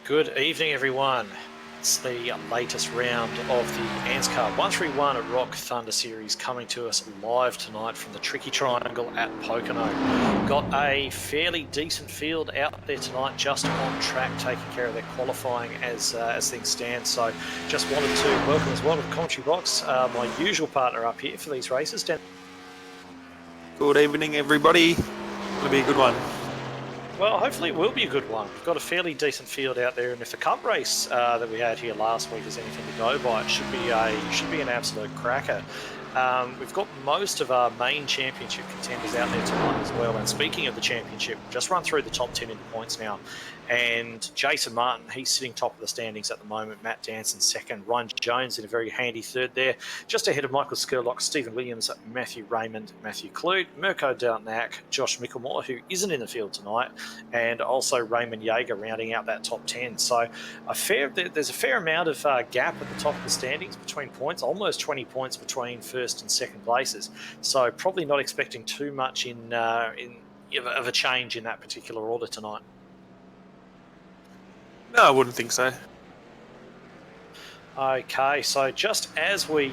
Good evening, everyone. It's the latest round of the ANZCAR 131 at Rock Thunder Series coming to us live tonight from the Tricky Triangle at Pocono. Got a fairly decent field out there tonight, just on track, taking care of their qualifying as things stand. So just wanted to welcome as well to the commentary box my usual partner up here for these races, Dan. Good evening, everybody. It'll be a good one. Well, hopefully it will be a good one. We've got a fairly decent field out there, and if the Cup race that we had here last week is anything to go by, it should be an absolute cracker. We've got most of our main championship contenders out there tonight as well. And speaking of the championship, just run through the top 10 in the points now. And Jason Martin, he's sitting top of the standings at the moment. Matt Danson second. Ryan Jones in a very handy third there. Just ahead of Michael Scurlock, Stephen Williams, Matthew Raymond, Matthew Kloet, Mirko Dautanac, Josh Michelmore, who isn't in the field tonight, and also Raymond Jaeger rounding out that top 10. So there's a fair amount of gap at the top of the standings between points, almost 20 points between first and second places. So probably not expecting too much of a change in that particular order tonight. No, I wouldn't think so. Okay, so just as we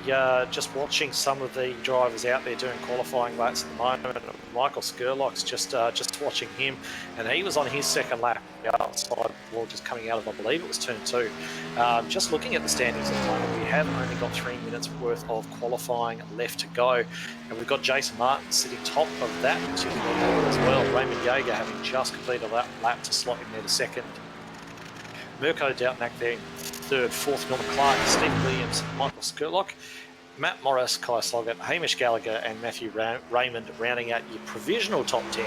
just watching some of the drivers out there doing qualifying laps at the moment, Michael Scurlock's just watching him, and he was on his second lap outside, well, just coming out of, I believe it was turn 2. Just looking at the standings at the moment, we have only got 3 minutes worth of qualifying left to go, and we've got Jason Martin sitting top of that particular order as well. Raymond Jaeger having just completed a lap to slot in there to second. Mirko Dautanac there in third, fourth, Norman Clark, Stephen Williams, Michael Scurlock, Matt Morris, Kai Sloggett, Hamish Gallagher, and Matthew Raymond rounding out your provisional top 10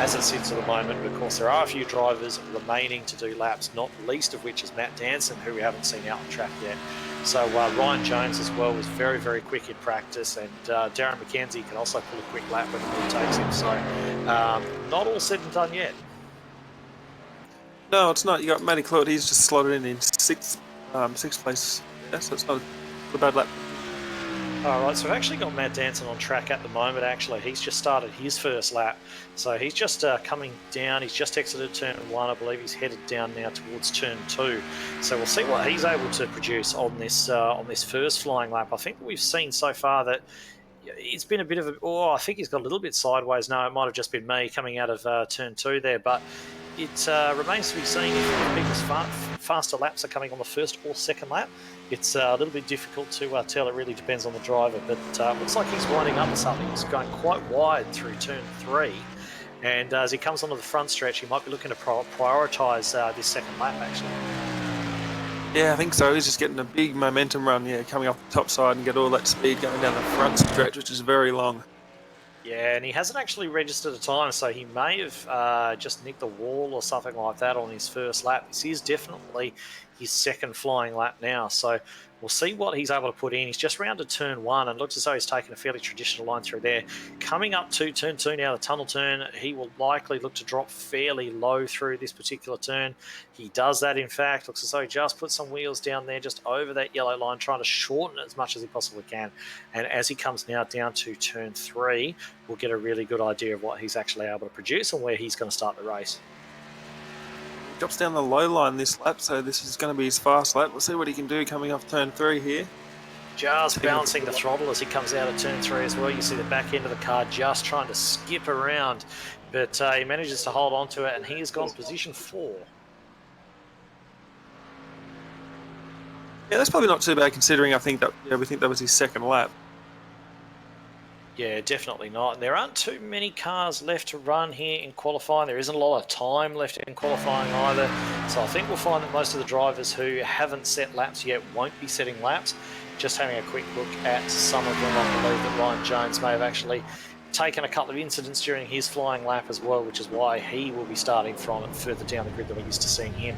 as it sits at the moment. Of course, there are a few drivers remaining to do laps, not least of which is Matt Danson, who we haven't seen out on track yet. So Ryan Jones as well was very, very quick in practice, and Darren McKenzie can also pull a quick lap when the mood takes him. So not all said and done yet. No, it's not. You got Matty Kloet. He's just slotted in sixth place. Yeah, so it's not a bad lap. All right, so we've actually got Matt Danson on track at the moment, actually. He's just started his first lap. So he's just coming down. He's just exited turn 1. I believe he's headed down now towards turn 2. So we'll see what he's able to produce on this first flying lap. I think we've seen so far that it's been a bit of I think he's got a little bit sideways. No, it might have just been me coming out of turn 2 there, but it remains to be seen if people's faster laps are coming on the first or second lap. It's a little bit difficult to tell. It really depends on the driver, but looks like he's winding up with something. He's going quite wide through turn 3, and as he comes onto the front stretch, he might be looking to prioritise this second lap, actually. Yeah, I think so. He's just getting a big momentum run, coming off the top side and get all that speed going down the front stretch, which is very long. Yeah, and he hasn't actually registered a time, so he may have just nicked the wall or something like that on his first lap. This is definitely his second flying lap now, so we'll see what he's able to put in. He's just rounded turn 1 and looks as though he's taken a fairly traditional line through there. Coming up to turn 2 now, the tunnel turn, he will likely look to drop fairly low through this particular turn. He does that, in fact. Looks as though he just put some wheels down there just over that yellow line, trying to shorten it as much as he possibly can. And as he comes now down to turn 3, we'll get a really good idea of what he's actually able to produce and where he's going to start the race. Drops down the low line this lap, so this is going to be his fast lap. We'll see what he can do coming off turn 3 here. Just balancing the throttle as he comes out of turn 3 as well. You see the back end of the car just trying to skip around, but he manages to hold on to it, and he has gone position 4. Yeah, that's probably not too bad considering we think that was his second lap. Yeah, definitely not. And there aren't too many cars left to run here in qualifying. There isn't a lot of time left in qualifying either. So I think we'll find that most of the drivers who haven't set laps yet won't be setting laps. Just having a quick look at some of them, I believe that Ryan Jones may have actually taken a couple of incidents during his flying lap as well, which is why he will be starting from further down the grid than we're used to seeing him.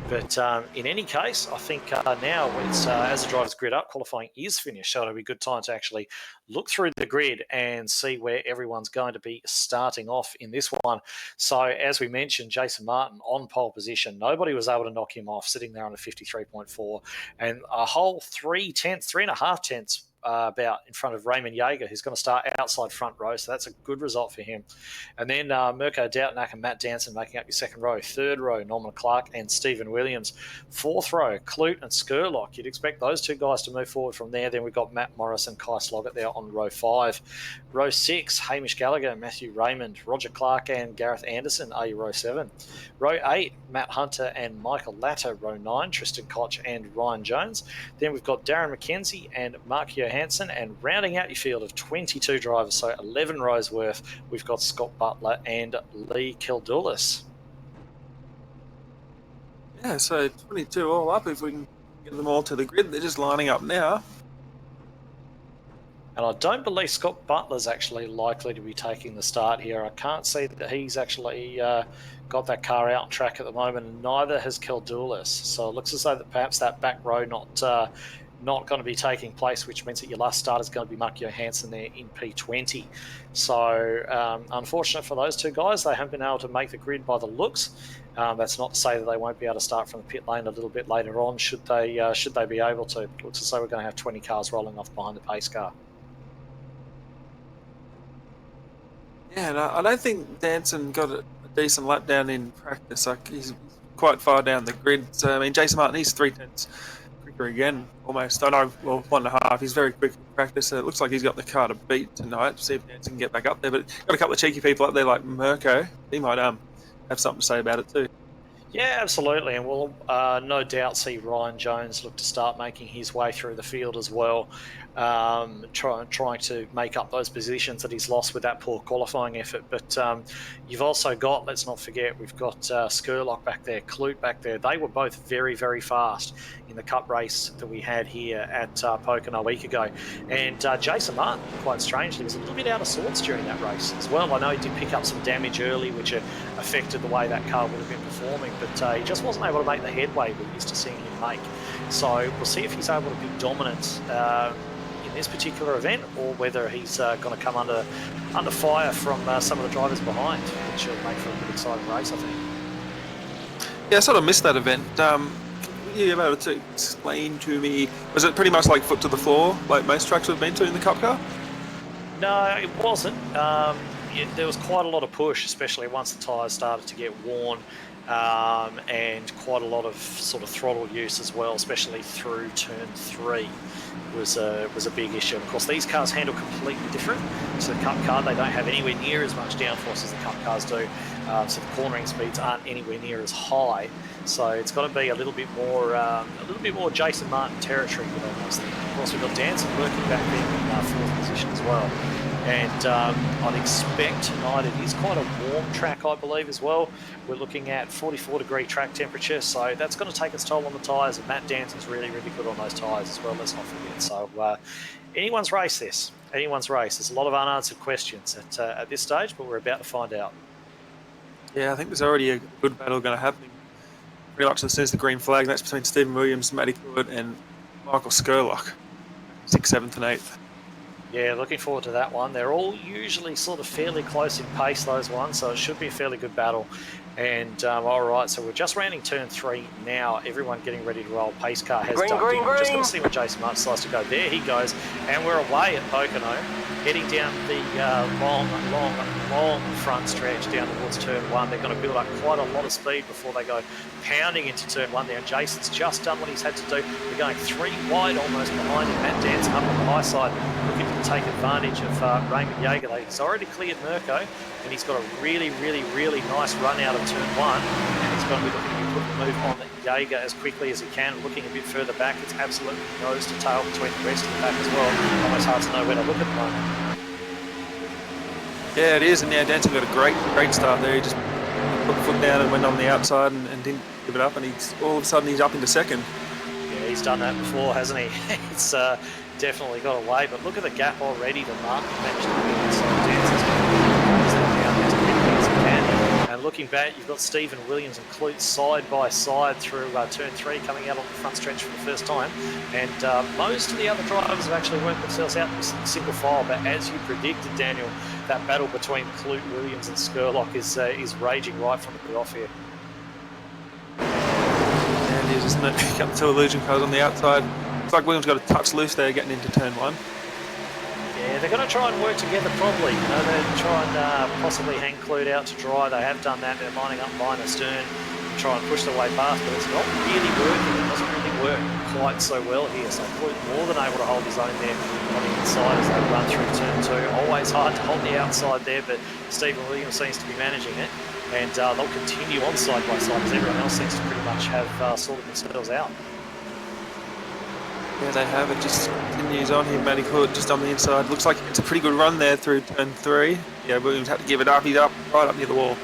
But in any case, I think now it's, as the drivers grid up, qualifying is finished, so it'll be a good time to actually look through the grid and see where everyone's going to be starting off in this one. So as we mentioned, Jason Martin on pole position. Nobody was able to knock him off, sitting there on a 53.4, and a whole 3.5 tenths about in front of Raymond Jaeger, who's going to start outside front row. So that's a good result for him. And then Mirko Dautanac and Matt Danson making up your second row. Third row, Norman Clark and Stephen Williams. Fourth row, Kloet and Scurlock. You'd expect those two guys to move forward from there. Then we've got Matt Morris and Kai Sloggett there on row 5. Row 6, Hamish Gallagher, Matthew Raymond, Roger Clark and Gareth Anderson are your row 7. Row 8, Matt Hunter and Michael Latter. Row 9, Tristan Koch and Ryan Jones. Then we've got Darren McKenzie and Mark Johansson. And rounding out your field of 22 drivers, so 11 rows worth, we've got Scott Butler and Lee Kildulis. Yeah, so 22 all up. If we can get them all to the grid, they're just lining up now. And I don't believe Scott Butler's actually likely to be taking the start here. I can't see that he's actually got that car out on track at the moment, and neither has Kildulis. So it looks as though that perhaps that back row not going to be taking place, which means that your last start is going to be Mark Johansson there in P20. So unfortunate for those two guys, they haven't been able to make the grid by the looks. That's not to say that they won't be able to start from the pit lane a little bit later on, should they be able to. It looks as though we're going to have 20 cars rolling off behind the pace car. Yeah, and I don't think Danson got a decent lap down in practice. Like, he's quite far down the grid. So, I mean, Jason Martin, he's 3/10 quicker again, almost. I know, well, 1.5. He's very quick in practice. So it looks like he's got the car to beat tonight. See if Danson can get back up there. But got a couple of cheeky people up there like Mirko. He might have something to say about it too. Yeah, absolutely, and we'll no doubt see Ryan Jones look to start making his way through the field as well, trying to make up those positions that he's lost with that poor qualifying effort. But you've also got, let's not forget, we've got Scurlock back there, Kloet back there. They were both very, very fast in the Cup race that we had here at Pocono a week ago. And Jason Martin, quite strangely, was a little bit out of sorts during that race as well. I know he did pick up some damage early, which affected the way that car would have been performing, but he just wasn't able to make the headway we're used to seeing him make. So we'll see if he's able to be dominant in this particular event, or whether he's going to come under fire from some of the drivers behind, which will make for a good exciting race, I think. Yeah, I sort of missed that event. Were you able to explain to me, was it pretty much like foot to the floor, like most tracks we've been to in the Cup car? No, it wasn't. There was quite a lot of push, especially once the tyres started to get worn, and quite a lot of sort of throttle use as well, especially through turn 3 was a big issue. Of course, these cars handle completely different to the Cup car. They don't have anywhere near as much downforce as the Cup cars do, so the cornering speeds aren't anywhere near as high. So it's got to be a little bit more Jason Martin territory with almost. Of course, we've got Danson working back there in fourth position as well. And I'd expect tonight it is quite a warm track, I believe, as well. We're looking at 44-degree track temperature, so that's going to take its toll on the tyres. And Matt Danson's really, really good on those tyres as well, let's not forget. So anyone's race this. Anyone's race. There's a lot of unanswered questions at this stage, but we're about to find out. Yeah, I think there's already a good battle going to happen pretty much as soon as the green flag. That's between Stephen Williams, Matty Kloet and Michael Scurlock, 6th, 7th and 8th. Yeah, looking forward to that one. They're all usually sort of fairly close in pace, those ones, so it should be a fairly good battle. And all right, so we're just rounding turn 3 now. Everyone getting ready to roll. Pace car has ducked in. We're just going to see what Jason Martin decides to go. There he goes, and we're away at Pocono, heading down the long front stretch down towards turn 1. They're going to build up quite a lot of speed before they go pounding into turn 1 there. Jason's just done what he's had to do. They're going 3 wide almost behind him. Matt Danson up on the high side, looking to take advantage of Raymond Jaeger. He's already cleared Mirko, and he's got a really, really, really nice run out of turn 1, and he's going to be looking to put the move on Jaeger as quickly as he can. Looking a bit further back, it's absolutely nose to tail between the rest of the pack as well. Almost hard to know where to look at the moment. Yeah, it is, and yeah, Danson got a great start there. He just put the foot down and went on the outside and didn't give it up, and all of a sudden he's up into 2nd. Yeah, he's done that before, hasn't he? It's definitely got away, but look at the gap already that Martin managed to win. So Danson's going to close that down as quickly as he can. And looking back, you've got Stephen Williams and Kloet side by side through turn 3, coming out on the front stretch for the first time. And most of the other drivers have actually worked themselves out in single file. But as you predicted, Daniel, that battle between Kloet, Williams and Scurlock is raging right from the off here. And it is, isn't it? Couple 2 illusion cars on the outside. Looks like Williams got a touch loose there getting into turn 1. Yeah, they're going to try and work together probably. You know, they're trying possibly hang Kloet out to dry. They have done that. They're lining up behind Astern to try and push their way past, but it's not really working. It doesn't really work quite so well here. So Kloet more than able to hold his own there on the inside as they run through turn 2. Always hard to hold the outside there, but Stephen Williams seems to be managing it. And they'll continue on side by side as everyone else seems to pretty much have sorted themselves out. Yeah, they have. It just continues on here. Matty Kloet just on the inside. Looks like it's a pretty good run there through turn 3. Yeah, Williams had to give it up. He's up right up near the wall.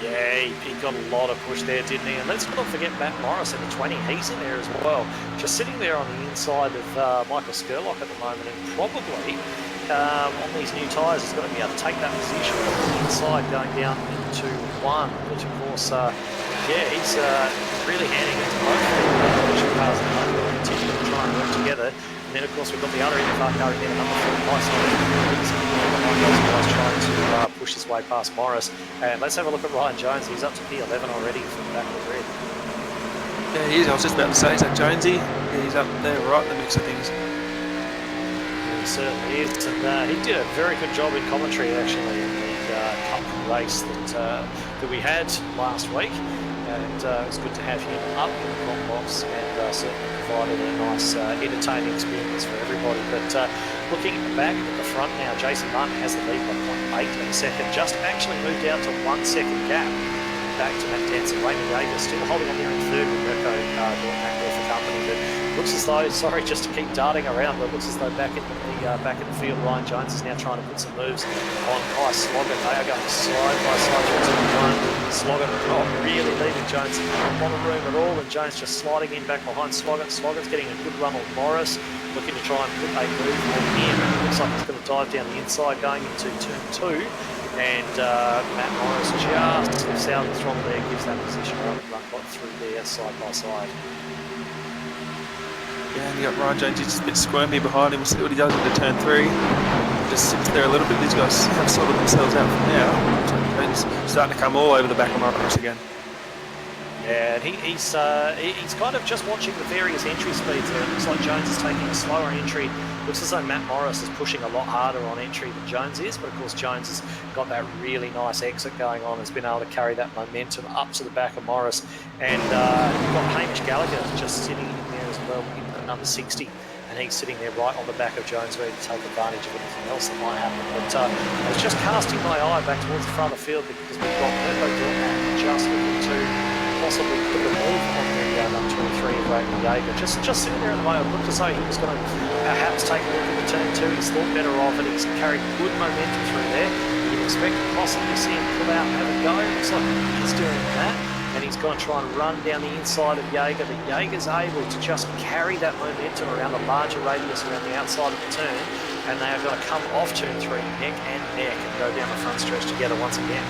Yeah, he got a lot of push there, didn't he? And let's not forget Matt Morris in the 20. He's in there as well. Just sitting there on the inside of Michael Scurlock at the moment, and probably on these new tyres is going to be able to take that position on the inside going down into 1, which of course, yeah, he's really handing it to both the cars at the moment. They'll continue to try and work together. And then, of course, we've got the other IndyCar car in there, number 4, He's behind those guys trying to push his way past Morris. And let's have a look at Ryan Jones. He's up to P11 already from the back of the grid. Yeah, he is. I was just about to say, is that Jonesy? Yeah, he's up there right in the mix of things. He certainly is. And he did a very good job in commentary, actually, in the Cup race that we had last week. And it was good to have him up in the comp box, and certainly provided a nice entertaining experience for everybody. But looking back at the front now, Jason Martin has the lead by 0.8 in a second, just actually moved out to 1 second gap back to Matt Danson. Raymond Jaeger still holding on there in third with Mirko Dautanac there for company, but looks as though, sorry just to keep darting around, but looks as though back in the field, Ryan Jones is now trying to put some moves on Kai Sloggett. They are going side by side through turn 1. Sloggett not really leaving Jones on the room at all, and Jones just sliding in back behind Sloggett. Sloggett's getting a good run on Morris, looking to try and put a move on him. It looks like he's going to dive down the inside going into turn 2. And Matt Morris just lifts out the throttle there, gives that position rather than run right through there side by side. Yeah, and you got Ryan Jones, he's just a bit squirmy behind him. We'll see what he does into turn 3. Just sits there a little bit. These guys have sorted themselves out from now. Jones starting to come all over the back of Morris again. Yeah, and he's kind of just watching the various entry speeds there. It looks like Jones is taking a slower entry. Looks as though Matt Morris is pushing a lot harder on entry than Jones is, but of course Jones has got that really nice exit going on, has been able to carry that momentum up to the back of Morris. And you've got Hamish Gallagher just sitting in there as well in the number 60, and he's sitting there right on the back of Jones ready to take advantage of anything else that might happen. But I was just casting my eye back towards the front of the field because we've got Mirko Dautanac just looking to possibly put a move on the number 23 of Raymond Jaeger. Just sitting there at the moment, looked as though he was going to perhaps take a look at the turn 2. He's thought better of it. He's carried good momentum through there. You'd expect to possibly see him pull out and have a go. Looks like he's doing that. And he's going to try and run down the inside of Jaeger. But Jaeger's able to just carry that momentum around the larger radius around the outside of the turn. And they are going to come off turn 3 neck and neck and go down the front stretch together once again.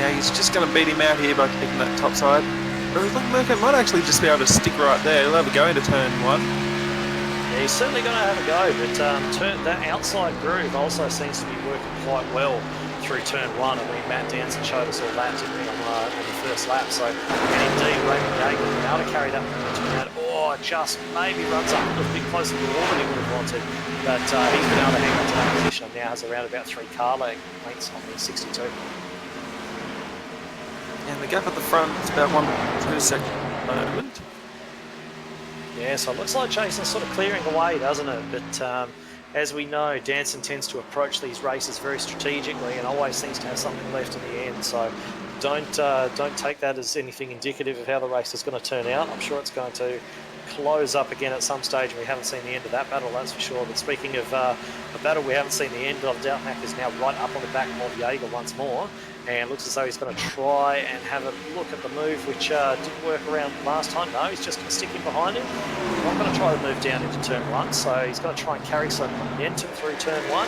Yeah, he's just going to beat him out here by taking that top side. But look, Mirko might actually just be able to stick right there. He'll have a go into turn 1. Yeah, he's certainly going to have a go, but that outside groove also seems to be working quite well through turn 1. I mean, Matt Danson showed us all that, didn't he, on the first lap. So, and indeed, Raymond Jaeger been able to carry that momentum out. Oh, just maybe runs up a little bit closer to the wall than he would have wanted. But he's been able to hang on to that position and now has around about 3 car lengths on the 62. And the gap at the front is about 1.2 seconds at the moment. Yeah, so it looks like Jason's sort of clearing away, doesn't it? But as we know, Danson tends to approach these races very strategically and always seems to have something left in the end. So don't take that as anything indicative of how the race is going to turn out. I'm sure it's going to close up again at some stage, and we haven't seen the end of that battle, that's for sure. But speaking of a battle we haven't seen the end of, Dautanac is now right up on the back of Jaeger once more, and looks as though he's going to try and have a look at the move, which didn't work around last time. No, he's just going to stick in behind him. He's not going to try to move down into turn 1, so he's going to try and carry some momentum through turn 1.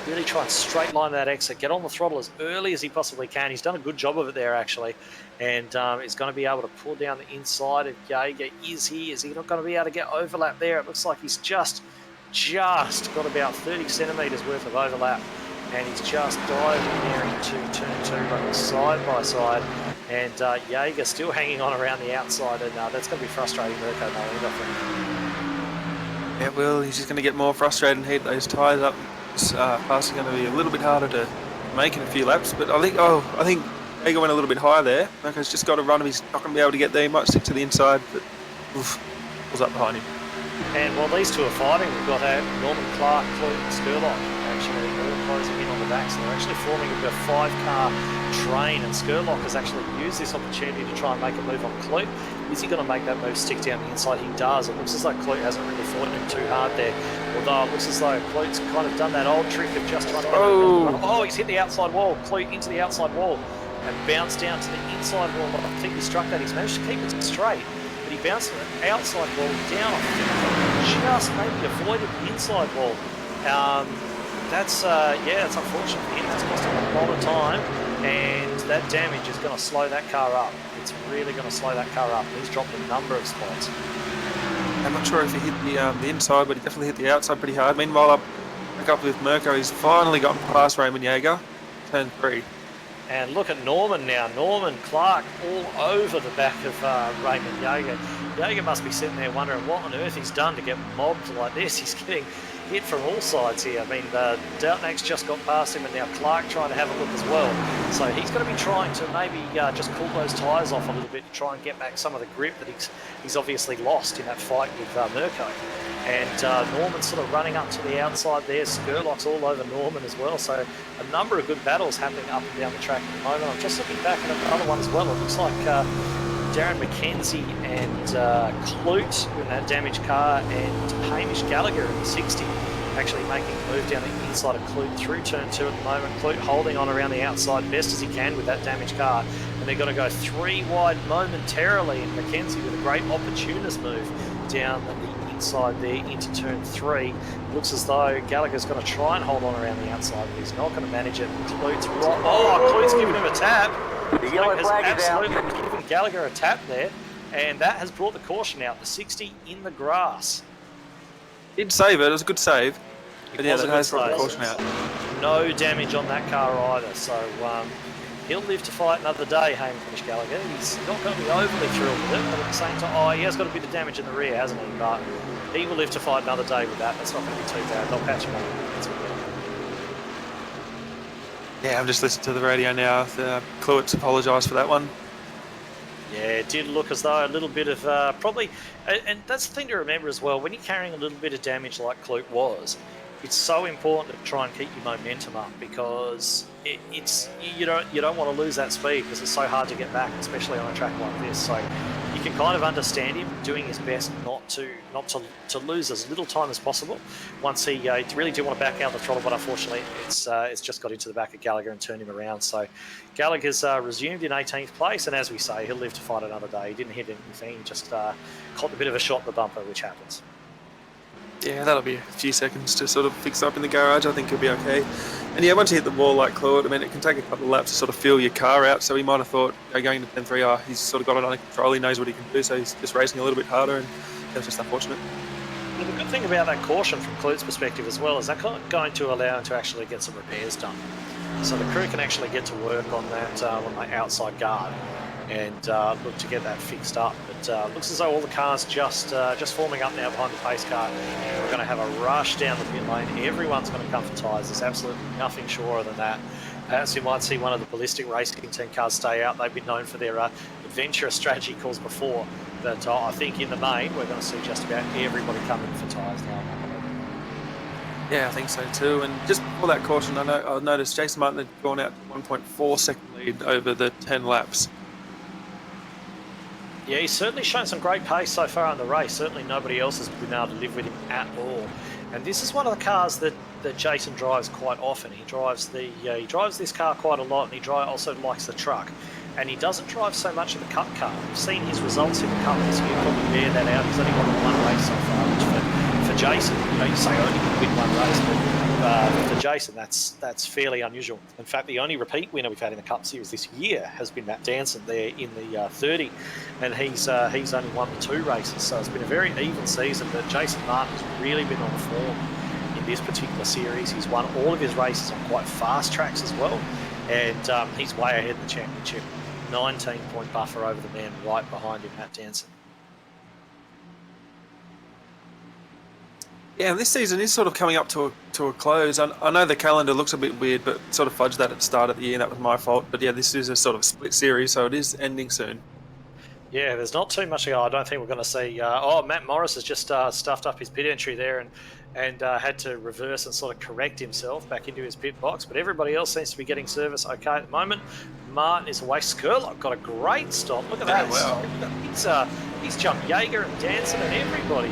Really try and straight line that exit, get on the throttle as early as he possibly can. He's done a good job of it there, actually, and he's going to be able to pull down the inside of Jaeger. Is he not going to be able to get overlap there? It looks like he's just got about 30 centimetres worth of overlap, and he's just diving there into turn 2, running side by side, and Jaeger still hanging on around the outside, and that's going to be frustrating Mirko, no end, I think. Yeah, well, he's just going to get more frustrated and heat those tyres up. This pass is going to be a little bit harder to make in a few laps, but I think Jaeger went a little bit higher there. Mirko's just got to run him. He's not going to be able to get there. He might stick to the inside, but pulls up behind him. And while these two are fighting, we've got Norman Clark, Kloet and Scurlock actually all closing in on the back. So they're actually forming a 5-car train, and Scurlock has actually used this opportunity to try and make a move on Kloet. Is he going to make that move stick down the inside? He does. It looks as though Kloet hasn't really fought him too hard there. Although it looks as though Kloet's kind of done that old trick of just trying to get Oh, he's hit the outside wall. Kloet into the outside wall and bounced down to the inside wall. I think he struck that. He's managed to keep it straight. But he bounced the outside wall down. I think just maybe avoided the inside wall. That's unfortunate for him. That's cost him a lot of time, and that damage is going to slow that car up. It's really going to slow that car up. He's dropped a number of spots. I'm not sure if he hit the inside, but he definitely hit the outside pretty hard. Meanwhile, back up with Mirko. He's finally gotten past Raymond Jaeger, turn 3. And look at Norman now. Norman Clark all over the back of Raymond Jaeger. Jaeger must be sitting there wondering what on earth he's done to get mobbed like this. He's getting hit from all sides here. I mean, Dautanac's just got past him, and now Clark trying to have a look as well. So he's going to be trying to maybe just cool those tyres off a little bit to try and get back some of the grip that he's obviously lost in that fight with Mirko. And Norman's sort of running up to the outside there. Scurlock's all over Norman as well. So a number of good battles happening up and down the track at the moment. I'm just looking back at another one as well. It looks like Darren McKenzie and Kloet in that damaged car, and Hamish Gallagher in the 60 actually making a move down the inside of Kloet through turn 2 at the moment. Kloet holding on around the outside best as he can with that damaged car, and they're going to go 3 wide momentarily, and McKenzie with a great opportunist move down the inside there into turn 3. Looks as though Gallagher's going to try and hold on around the outside, but he's not going to manage it. Kloet's right. Oh, Kloet's giving him a tap. The yellow flag is out. Absolutely giving Gallagher a tap there, and that has brought the caution out. The 60 in the grass. Did save it. It was a good save. But yeah, that has brought the caution out. No damage on that car either, so he'll live to fight another day, Hamish Gallagher. He's not going to be overly thrilled with it, but at the same time, he has got a bit of damage in the rear, hasn't he? But he will live to fight another day with that. That's not going to be too bad. They'll patch him up. Yeah, I'm just listening to the radio now. Kloet's apologised for that one. Yeah, it did look as though a little bit of probably, and that's the thing to remember as well, when you're carrying a little bit of damage like Kloet was, it's so important to try and keep your momentum up, because it's you don't want to lose that speed, because it's so hard to get back, especially on a track like this. So you can kind of understand him doing his best not to lose as little time as possible. Once he really did want to back out the throttle, but unfortunately it's just got into the back of Gallagher and turned him around. So Gallagher's resumed in 18th place, and as we say, he'll live to fight another day. He didn't hit anything, just caught a bit of a shot in the bumper, which happens. Yeah, that'll be a few seconds to sort of fix up in the garage. I think he'll be okay. And yeah, once you hit the wall like Kloet, I mean, it can take a couple of laps to sort of feel your car out. So he might have thought, going to 10-3, he's sort of got it under control. He knows what he can do, so he's just racing a little bit harder, and that's just unfortunate. Well, the good thing about that caution from Kloet's perspective as well is that going to allow him to actually get some repairs done. So the crew can actually get to work on that outside guard and look to get that fixed up. But looks as though all the cars just forming up now behind the pace car. We're going to have a rush down the pit lane. Everyone's going to come for tyres. There's absolutely nothing surer than that. Perhaps you might see one of the ballistic racing team cars stay out. They've been known for their adventurous strategy calls before. But I think in the main, we're going to see just about everybody coming for tyres now. Yeah, I think so too. And just before that caution, I noticed Jason Martin had gone out 1.4 second lead over the 10 laps. Yeah, he's certainly shown some great pace so far in the race. Certainly nobody else has been able to live with him at all. And this is one of the cars that Jason drives quite often. He drives this car quite a lot, and he also likes the truck. And he doesn't drive so much of the Cup car. We've seen his results in the Cup this year probably bear that out. He's only won one race so far, which for Jason, you say only can win one race, but for Jason, that's fairly unusual. In fact, the only repeat winner we've had in the Cup Series this year has been Matt Danson there in the 30, and he's only won the 2 races. So it's been a very even season, but Jason Martin has really been on form in this particular series. He's won all of his races on quite fast tracks as well, and he's way ahead in the championship. 19-point buffer over the man right behind him, Matt Danson. Yeah, and this season is sort of coming up to a close. I know the calendar looks a bit weird, but sort of fudged that at the start of the year. That was my fault. But yeah, this is a sort of split series, so it is ending soon. Yeah, there's not too much. I don't think we're going to see. Matt Morris has just stuffed up his pit entry there and had to reverse and sort of correct himself back into his pit box. But everybody else seems to be getting service okay at the moment. Martin is away. Scurlock got a great stop. Look at that! Wow. He's jumped Jaeger and Danson and everybody.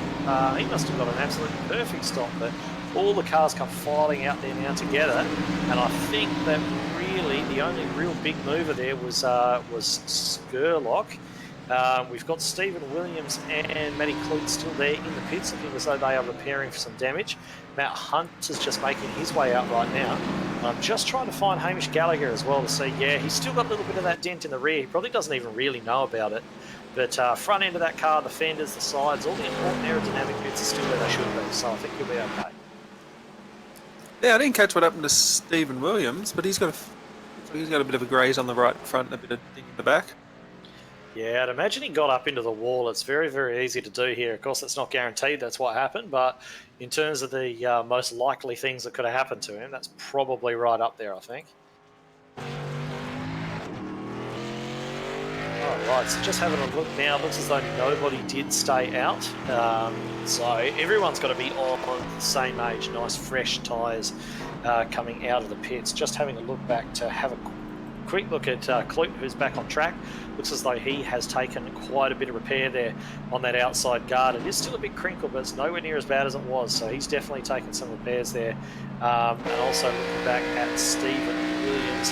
He must have got an absolutely perfect stop. But all the cars come filing out there now together, and I think that really the only real big mover there was Scurlock. We've got Stephen Williams and Matty Kloet still there in the pits, looking as though they are repairing for some damage. Matt Hunt is just making his way out right now. I'm just trying to find Hamish Gallagher as well to see, yeah, he's still got a little bit of that dent in the rear. He probably doesn't even really know about it. But front end of that car, the fenders, the sides, all the important aerodynamic bits are still where they should be. So I think he'll be okay. Yeah, I didn't catch what happened to Stephen Williams, but he's got a bit of a graze on the right front and a bit of ding in the back. Yeah, I'd imagine he got up into the wall. It's very, very easy to do here. Of course, it's not guaranteed that's what happened, but in terms of the most likely things that could have happened to him, that's probably right up there, I think. All right, so just having a look now, looks as though nobody did stay out. So everyone's got to be on the same age, nice fresh tyres coming out of the pits. Just having a look back to have a quick look at Kloet, who's back on track. Looks as though he has taken quite a bit of repair there on that outside guard. It is still a bit crinkled, but it's nowhere near as bad as it was. So he's definitely taken some repairs there. And also looking back at Stephen Williams,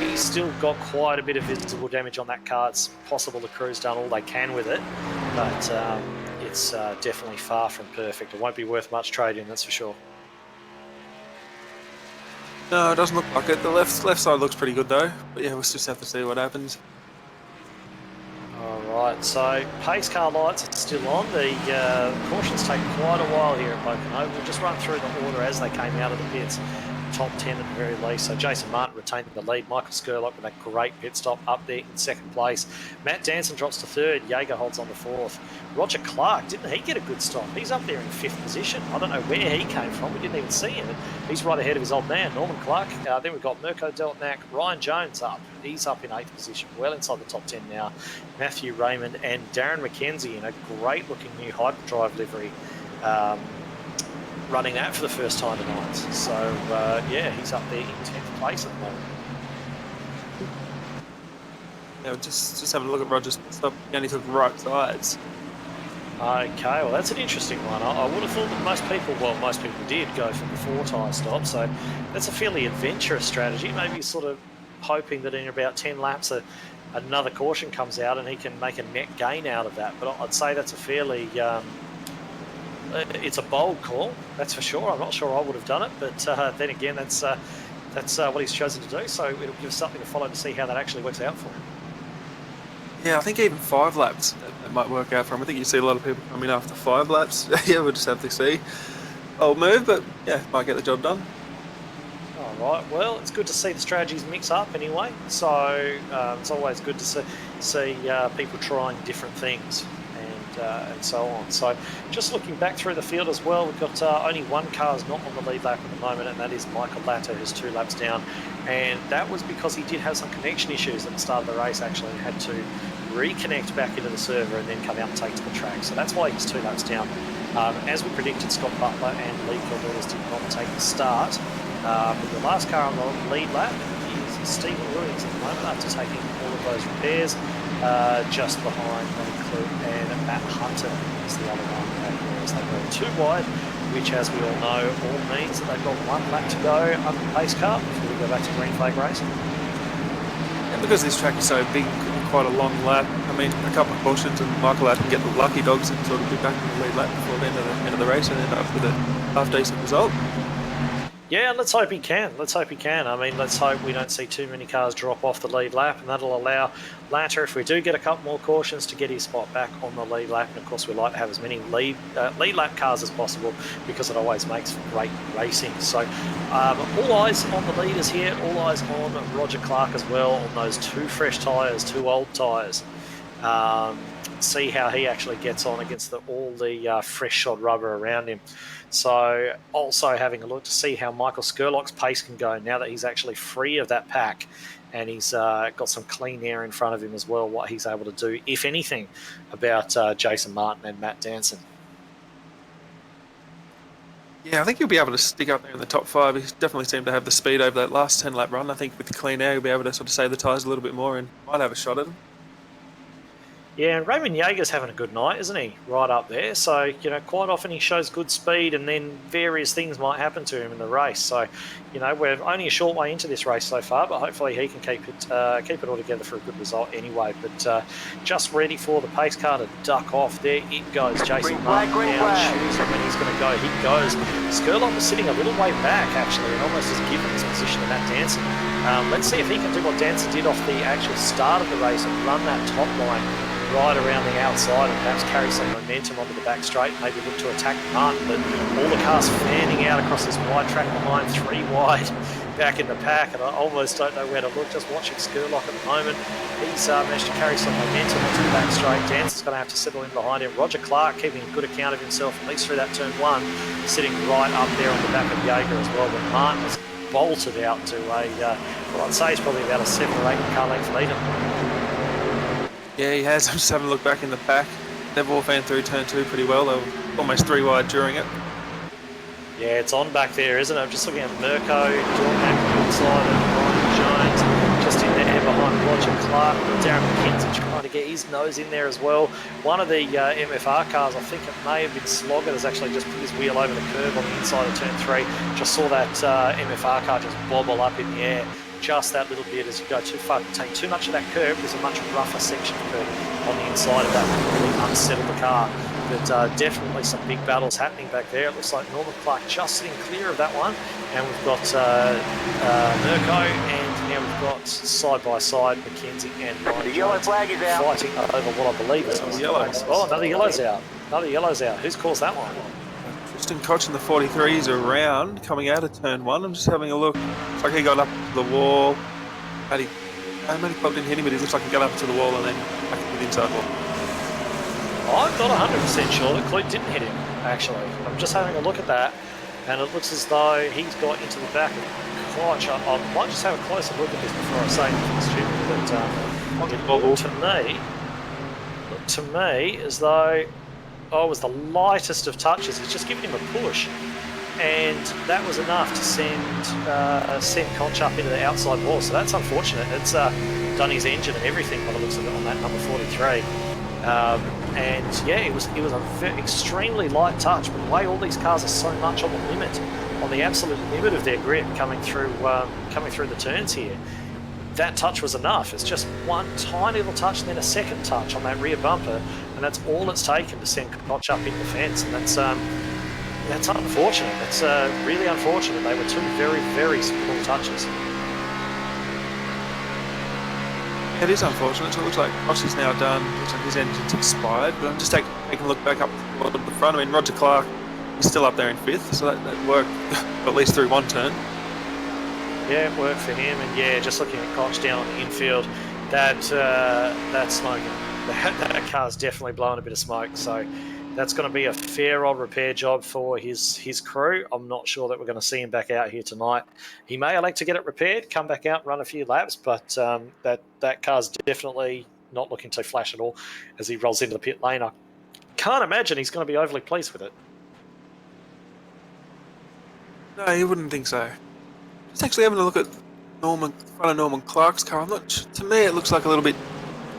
he's still got quite a bit of visible damage on that car. It's possible the crew's done all they can with it, but it's definitely far from perfect. It won't be worth much trade-in, that's for sure. No, it doesn't look like it. The left side looks pretty good though. But yeah, we'll just have to see what happens. Alright, so pace car lights are still on. The cautions take quite a while here at Pocono. We'll just run through the order as they came out of the pits. Top 10 at the very least. So Jason Martin retaining the lead. Michael Scurlock with a great pit stop up there in second place. Matt Danson drops to third. Jaeger holds on to fourth. Roger Clark, didn't he get a good stop? He's up there in fifth position. I don't know where he came from. We didn't even see him. He's right ahead of his old man, Norman Clark. Then we've got Mirko Dautanac. Ryan Jones up. He's up in eighth position, well inside the top 10 now. Matthew Raymond and Darren McKenzie in a great looking new hyperdrive livery. Running that for the first time tonight. So, yeah, he's up there in 10th place at the moment. Yeah, just having a look at Roger's stop. He only took right sides. Okay, well, that's an interesting one. I would have thought that most people did go for the four tyre stop, so that's a fairly adventurous strategy. Maybe sort of hoping that in about 10 laps another caution comes out and he can make a net gain out of that. But I'd say that's a fairly... it's a bold call, that's for sure. I'm not sure I would have done it, but then again, that's what he's chosen to do. So it'll give us something to follow to see how that actually works out for him. Yeah, I think even 5 laps that might work out for him. I think you see a lot of people come in after 5 laps. Yeah, we'll just have to see. Old move, but yeah, might get the job done. All right. Well, it's good to see the strategies mix up anyway. So it's always good to see people trying different things. And so on. So just looking back through the field as well, we've got only one car is not on the lead lap at the moment, and that is Michael Latta, who's 2 laps down. And that was because he did have some connection issues at the start of the race, actually, and had to reconnect back into the server and then come out and take to the track. So that's why he's 2 laps down. As we predicted, Scott Butler and Lee Caldwell did not take the start. But the last car on the lead lap is Stephen Williams at the moment, after taking all of those repairs. Just behind Matty Kloet and Matt Hunter is the other one as they go 2 wide, which, as we all know, all means that they've got 1 lap to go under the pace car before we go back to green flag racing. And because this track is so big, quite a long lap, I mean, a couple of cautions and Michael out can get the lucky dogs and sort of be back in the lead lap before the end of the race and end up with a half-decent result. Yeah, let's hope he can. I mean, let's hope we don't see too many cars drop off the lead lap, and that'll allow Latter, if we do get a couple more cautions, to get his spot back on the lead lap. And of course, we like to have as many lead lap cars as possible because it always makes for great racing. So all eyes on the leaders here, all eyes on Roger Clark as well, on those 2 fresh tyres, 2 old tyres. see how he actually gets on against all the fresh shod rubber around him. So also having a look to see how Michael Scurlock's pace can go now that he's actually free of that pack, and he's got some clean air in front of him as well, what he's able to do, if anything, about Jason Martin and Matt Danson. Yeah, I think he'll be able to stick up there in the top 5. He definitely seemed to have the speed over that last 10-lap run. I think with the clean air, he'll be able to sort of save the tyres a little bit more and might have a shot at him. Yeah, and Raymond Jaeger's having a good night, isn't he? Right up there. So, quite often he shows good speed and then various things might happen to him in the race. So, we're only a short way into this race so far, but hopefully he can keep it all together for a good result anyway. But just ready for the pace car to duck off. There it goes. Jason Martin now chooses him and he's going to go. He goes. Scurlock was sitting a little way back, actually, and almost has given his position to Matt Danson. Let's see if he can do what Danson did off the actual start of the race and run that top line right around the outside and perhaps carry some momentum onto the back straight, maybe look to attack Martin, but all the cars fanning out across this wide track behind, 3 wide back in the pack, and I almost don't know where to look, just watching Scurlock at the moment. He's managed to carry some momentum onto the back straight. Danson's going to have to settle in behind him. Roger Clark keeping a good account of himself, at least through that turn 1, sitting right up there on the back of Jaeger as well, but Martin has bolted out to I'd say he's probably about a 7 or 8 car length leader. Yeah, he has. I'm just having a look back in the pack. They've all fan through turn 2 pretty well. They were almost 3 wide during it. Yeah, it's on back there, isn't it? I'm just looking at Mirko Dautanac inside of Ryan Jones, just in there behind Roger Clark. Darren McKenzie trying to get his nose in there as well. One of the MFR cars, I think it may have been Sloggett, has actually just put his wheel over the curb on the inside of turn 3. Just saw that MFR car just bobble up in the air. Just that little bit as you go too far, take too much of that curve. There's a much rougher section of curve on the inside of that that really unsettled the car. But definitely some big battles happening back there. It looks like Norman Clark just sitting clear of that one. And we've got Mirko, and now we've got side by side McKenzie and Ryan. The yellow flag is out. Fighting over what I believe is a yellow. Oh, another yellow's out. Another yellow's out. Who's caused that one? Tristan Koch in the 43s around, coming out of turn 1. I'm just having a look. Looks like he got up to the wall. Maybe Kloet didn't hit him, but he looks like he got up to the wall and then back to the inside wall. I'm not 100% sure that Kloet didn't hit him, actually. I'm just having a look at that, and it looks as though he's got into the back of Koch. I might just have a closer look at this before I say anything stupid, but it looked to me as though it was the lightest of touches. He's just giving him a push, and that was enough to send Koch up into the outside wall. So that's unfortunate. It's done his engine and everything by the looks of it on that number 43. And yeah, it was a extremely light touch. But the way all these cars are so much on the limit, on the absolute limit of their grip, coming through the turns here, that touch was enough. It's just one tiny little touch and then a second touch on that rear bumper, and that's all it's taken to send Koch up in the fence. And that's unfortunate. That's really unfortunate. They were 2 very, very small touches. It is unfortunate. So it looks like Koch is now done. Looks like his engine's expired. But I'm just taking a look back up to the front. I mean, Roger Clark is still up there in 5th, so that worked at least through one turn. Yeah, it worked for him, and yeah, just looking at Koch down on the infield, that's smoking. That car's definitely blowing a bit of smoke, so that's going to be a fair old repair job for his crew. I'm not sure that we're going to see him back out here tonight. He may elect to get it repaired, come back out and run a few laps, but that car's definitely not looking too flash at all as he rolls into the pit lane. I can't imagine he's going to be overly pleased with it. No, you wouldn't think so. Just actually having a look at front of Norman Clark's car. To me, it looks like a little bit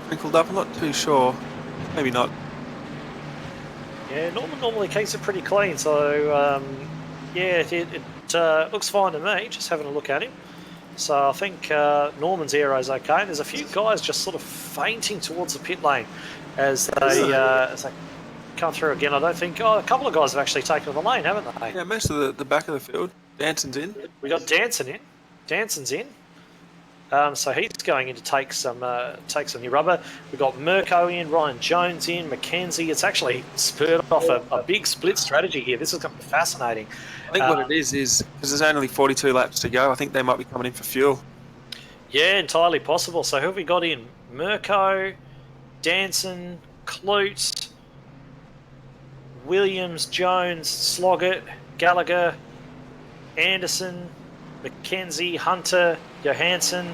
crinkled up. I'm not too sure. Maybe not. Yeah, Norman normally keeps it pretty clean, so yeah, it looks fine to me, just having a look at him. So I think Norman's aero's okay. There's a few guys just sort of fainting towards the pit lane as they come through again. I don't think... a couple of guys have actually taken the lane, haven't they? Yeah, most of the back of the field. Danson's in. We got Danson in. Danson's in. So he's going in to take some new rubber. We've got Mirko in, Ryan Jones in, McKenzie. It's actually spurred off a big split strategy here. This is going to be fascinating. I think what it is because there's only 42 laps to go, I think they might be coming in for fuel. Yeah, entirely possible. So who have we got in? Mirko, Danson, Kloet, Williams, Jones, Sloggett, Gallagher, Anderson, McKenzie, Hunter, Johansson,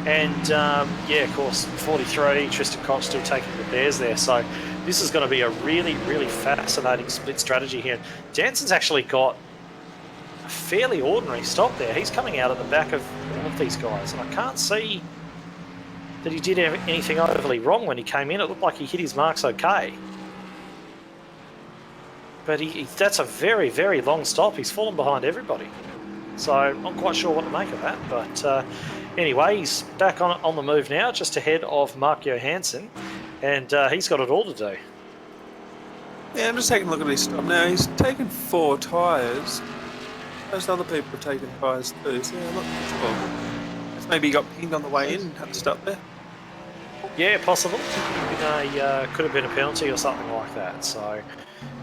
and of course, 43, Tristan Koch still taking the bears there. So this is going to be a really, really fascinating split strategy here. Danson's actually got a fairly ordinary stop there. He's coming out at the back of all of these guys, and I can't see that he did anything overly wrong when he came in. It looked like he hit his marks okay. But that's a very, very long stop. He's fallen behind everybody. So I'm not quite sure what to make of that. But anyway, he's back on the move now, just ahead of Mark Johansson. And he's got it all to do. Yeah, I'm just taking a look at his stop now. He's taken 4 tyres. Most other people have taken tyres too, so I'm not sure. Just maybe he got pinged on the way in and had to stop there. Yeah, possible. Could have been a penalty or something like that. So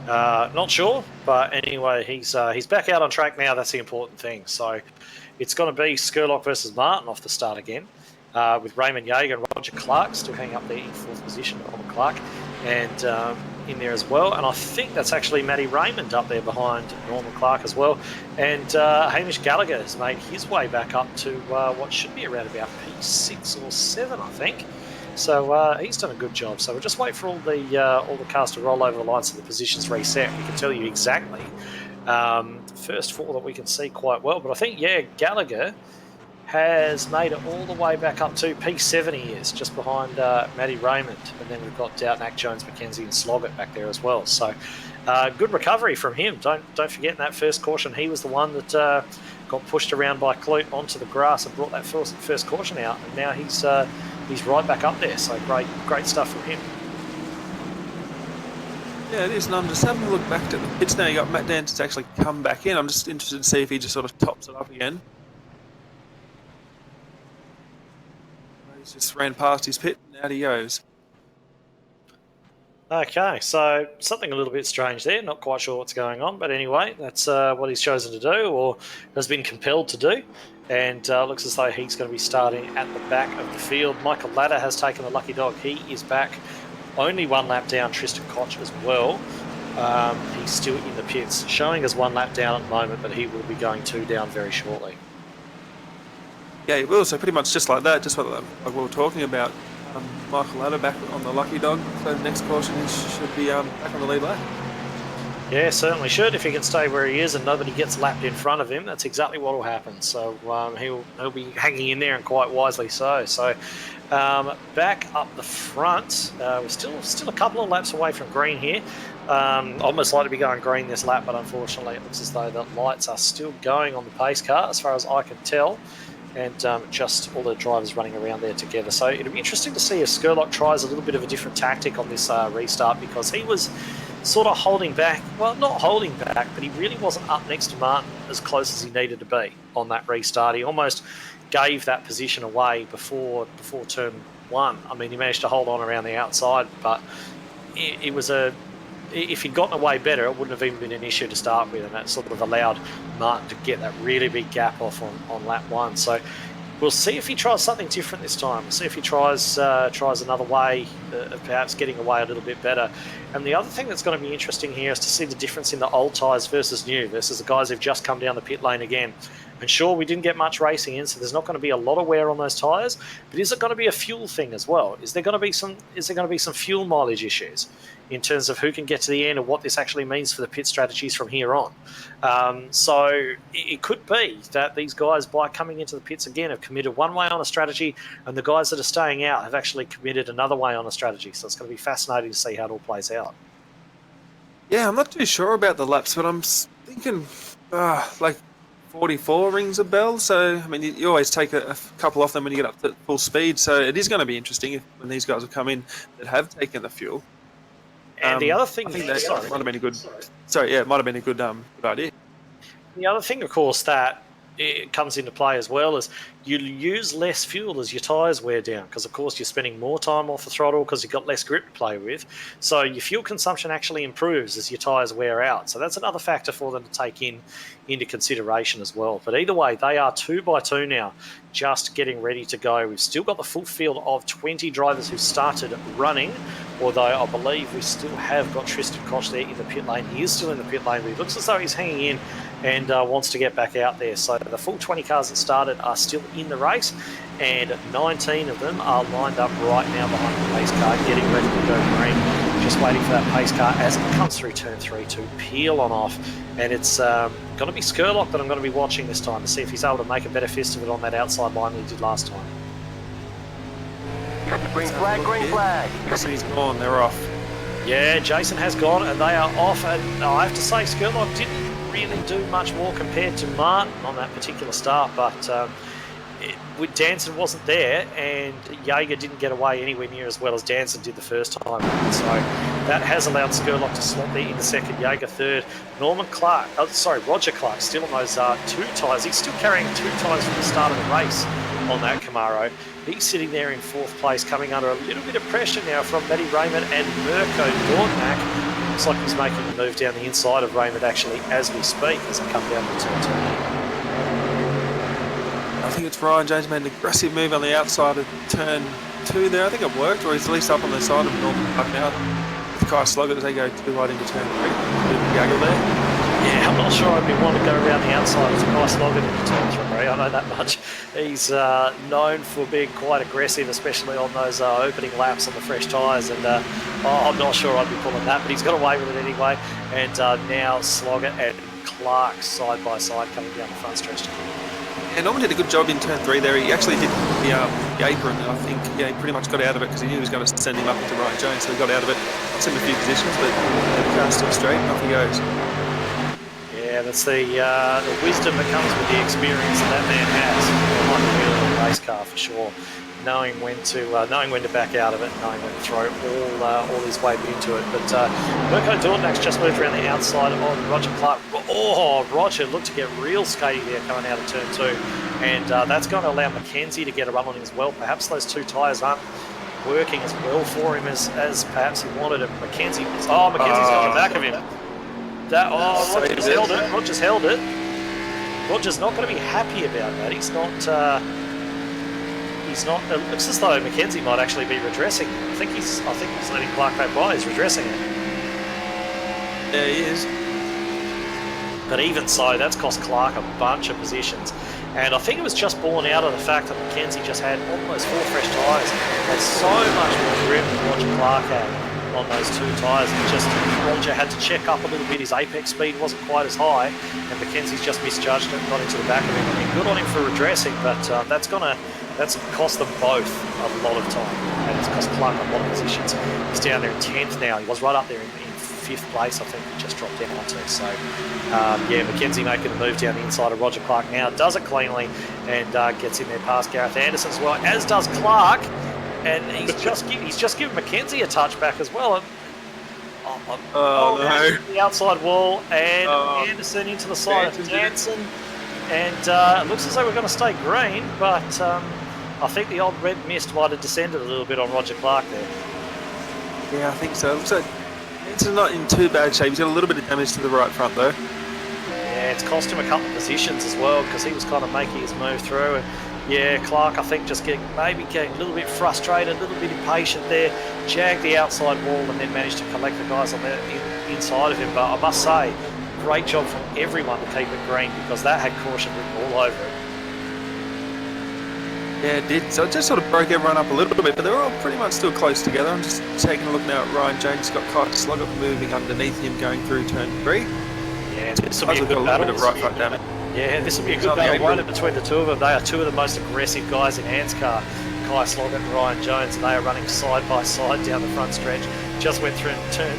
not sure, but anyway, he's back out on track now. That's the important thing. So it's going to be Scurlock versus Martin off the start again, with Raymond Jaeger and Roger Clark still hanging up there in 4th position. Norman Clark and in there as well, and I think that's actually Matty Raymond up there behind Norman Clark as well. And Hamish Gallagher has made his way back up to what should be around about P6 or 7, I think. So he's done a good job. So we'll just wait for all the cars to roll over the line so the positions reset. We can tell you exactly the first 4 that we can see quite well. But I think, Gallagher has made it all the way back up to P7 he is, just behind Matty Raymond. And then we've got Dautanac, Jones, McKenzie and Sloggett back there as well. So good recovery from him. Don't forget in that first caution, he was the one that got pushed around by Kloet onto the grass and brought that first caution out. And now he's right back up there. So great stuff from him. Yeah, it is. And I'm just having a look back at the pits now. You got Matt Danson's actually come back in. I'm just interested to see if he just sort of tops it up again. He's just ran past his pit and out he goes. Okay, so something a little bit strange there. Not quite sure what's going on, but anyway, that's what he's chosen to do or has been compelled to do. And looks as though he's going to be starting at the back of the field. Michael Ladder has taken the lucky dog. He is back only 1 lap down. Tristan Koch as well. He's still in the pits, showing as 1 lap down at the moment, but he will be going 2 down very shortly. Yeah, he will. So pretty much just like that, just what like we were talking about. Michael Ladder back on the lucky dog. So the next caution he should be back on the lead lap. Yeah, certainly should. If he can stay where he is and nobody gets lapped in front of him, that's exactly what will happen. So he'll be hanging in there, and quite wisely so. So back up the front, we're still a couple of laps away from green here. Almost like to be going green this lap, but unfortunately it looks as though the lights are still going on the pace car as far as I can tell. And just all the drivers running around there together. So it'll be interesting to see if Scurlock tries a little bit of a different tactic on this restart, because he was sort of holding back. Well, not holding back, but he really wasn't up next to Martin as close as he needed to be on that restart. He almost gave that position away before turn 1. I mean, he managed to hold on around the outside, but it was if he'd gotten away better, it wouldn't have even been an issue to start with, and that sort of allowed Martin to get that really big gap off on lap 1. So we'll see if he tries something different this time. We'll see if he tries another way of perhaps getting away a little bit better. And the other thing that's going to be interesting here is to see the difference in the old tyres versus new, versus the guys who've just come down the pit lane again. And sure, we didn't get much racing in, so there's not going to be a lot of wear on those tyres. But is it going to be a fuel thing as well? Is there going to be some fuel mileage issues in terms of who can get to the end and what this actually means for the pit strategies from here on? So it could be that these guys, by coming into the pits again, have committed one way on a strategy, and the guys that are staying out have actually committed another way on a strategy. So it's going to be fascinating to see how it all plays out. Yeah, I'm not too sure about the laps, but I'm thinking like 44 rings a bell. So, I mean, you always take a couple off them when you get up to full speed. So it is going to be interesting when these guys have come in that have taken the fuel. And the other thing, I think that might have been a good. Sorry, yeah, it might have been a good idea. The other thing, of course, that it comes into play as well, as you use less fuel as your tyres wear down, because of course you're spending more time off the throttle because you've got less grip to play with. So your fuel consumption actually improves as your tyres wear out. So that's another factor for them to take into consideration as well. But either way, they are 2 by 2 now, just getting ready to go. We've still got the full field of 20 drivers who started running, although I believe we still have got Tristan Koch there in the pit lane. He is still in the pit lane, but he looks as though he's hanging in and wants to get back out there. So the full 20 cars that started are still in the race, and 19 of them are lined up right now behind the pace car, getting ready to go green. Just waiting for that pace car as it comes through turn 3 to peel on off. And it's going to be Scurlock that I'm going to be watching this time to see if he's able to make a better fist of it on that outside line than he did last time. Green flag, green flag. He's gone, they're off. Yeah, Jason has gone and they are off. And I have to say, Scurlock didn't really do much more compared to Martin on that particular start, but Danson wasn't there, and Jaeger didn't get away anywhere near as well as Danson did the first time. So that has allowed Scurlock to slot there in the second, Jaeger third. Roger Clark still on those 2 tyres. He's still carrying 2 tyres from the start of the race on that Camaro. He's sitting there in 4th place, coming under a little bit of pressure now from Matty Raymond and Mirko Dautanac. Looks like he's making a move down the inside of Raymond actually as we speak, as they come down to turn 2. I think it's Ryan James made an aggressive move on the outside of turn 2 there. I think it worked, or he's at least up on the side of Norman Park now. With Kai Slugger as they go 2 wide into turn 3. Gaggle there. Yeah, I'm not sure I'd be wanting to go around the outside of Kai Slugger into turn 3. I know that much. He's known for being quite aggressive, especially on those opening laps on the fresh tyres, and I'm not sure I'd be pulling that, but he's got away with it anyway. And now Slugger and Clark side by side coming down the front stretch. And Norman did a good job in turn 3 there. He actually did the apron, I think. Yeah, he pretty much got out of it because he knew he was going to send him up into Ryan Jones, so he got out of it. Lost him a few positions, but the car's still straight and off he goes. Yeah, that's the wisdom that comes with the experience that man has. Like a real race car for sure. Knowing when to back out of it, knowing when to throw all his weight into it. But Mirko Dautanac just moved around the outside on Roger Clark. Oh, Roger looked to get real skatey there coming out of turn 2, and that's going to allow Mackenzie to get a run on him as well. Perhaps those 2 tyres aren't working as well for him as perhaps he wanted it. Mackenzie's got the back of him. Roger's held it. Roger's held it. Roger's not going to be happy about that. He's not. It looks as though Mackenzie might actually be redressing. I think he's letting Clark go by. He's redressing it. Yeah, he is. But even so, that's cost Clark a bunch of positions. And I think it was just born out of the fact that Mackenzie just had almost 4 fresh tyres. Had so much more grip than Roger Clark had on those 2 tyres. And just Roger had to check up a little bit. His apex speed wasn't quite as high, and Mackenzie's just misjudged it and got into the back of him. I mean, good on him for redressing, but that's cost them both a lot of time, and it's cost Clark a lot of positions. He's down there in 10th now. He was right up there in 5th place, I think. He just dropped down onto. So, yeah, Mackenzie making a move down the inside of Roger Clark now. Does it cleanly and gets in there past Gareth Anderson as well, as does Clark. And he's just given Mackenzie a touch back as well. No. The outside wall, and Anderson into the side of Danson. And it looks as though we're going to stay green, but I think the old red mist might have descended a little bit on Roger Clark there. Yeah, I think so. Looks like Danson's not in too bad shape. He's got a little bit of damage to the right front, though. Yeah, it's cost him a couple of positions as well, because he was kind of making his move through. And yeah, Clark, I think, just getting a little bit frustrated, a little bit impatient there. Jagged the outside wall and then managed to collect the guys on the inside of him. But I must say, great job from everyone to keep it green, because that had caution written all over it. Yeah, it did. So it just sort of broke everyone up a little bit, but they're all pretty much still close together. I'm just taking a look now at Ryan James. Got Kai Slugger moving underneath him, going through turn 3. Yeah, this will be a good little battle. bit of right front damage. Yeah, this will be a good battle, won't it, between the 2 of them. They are 2 of the most aggressive guys in ANZCAR, Kai Slugger and Ryan Jones, and they are running side by side down the front stretch. Just went through turn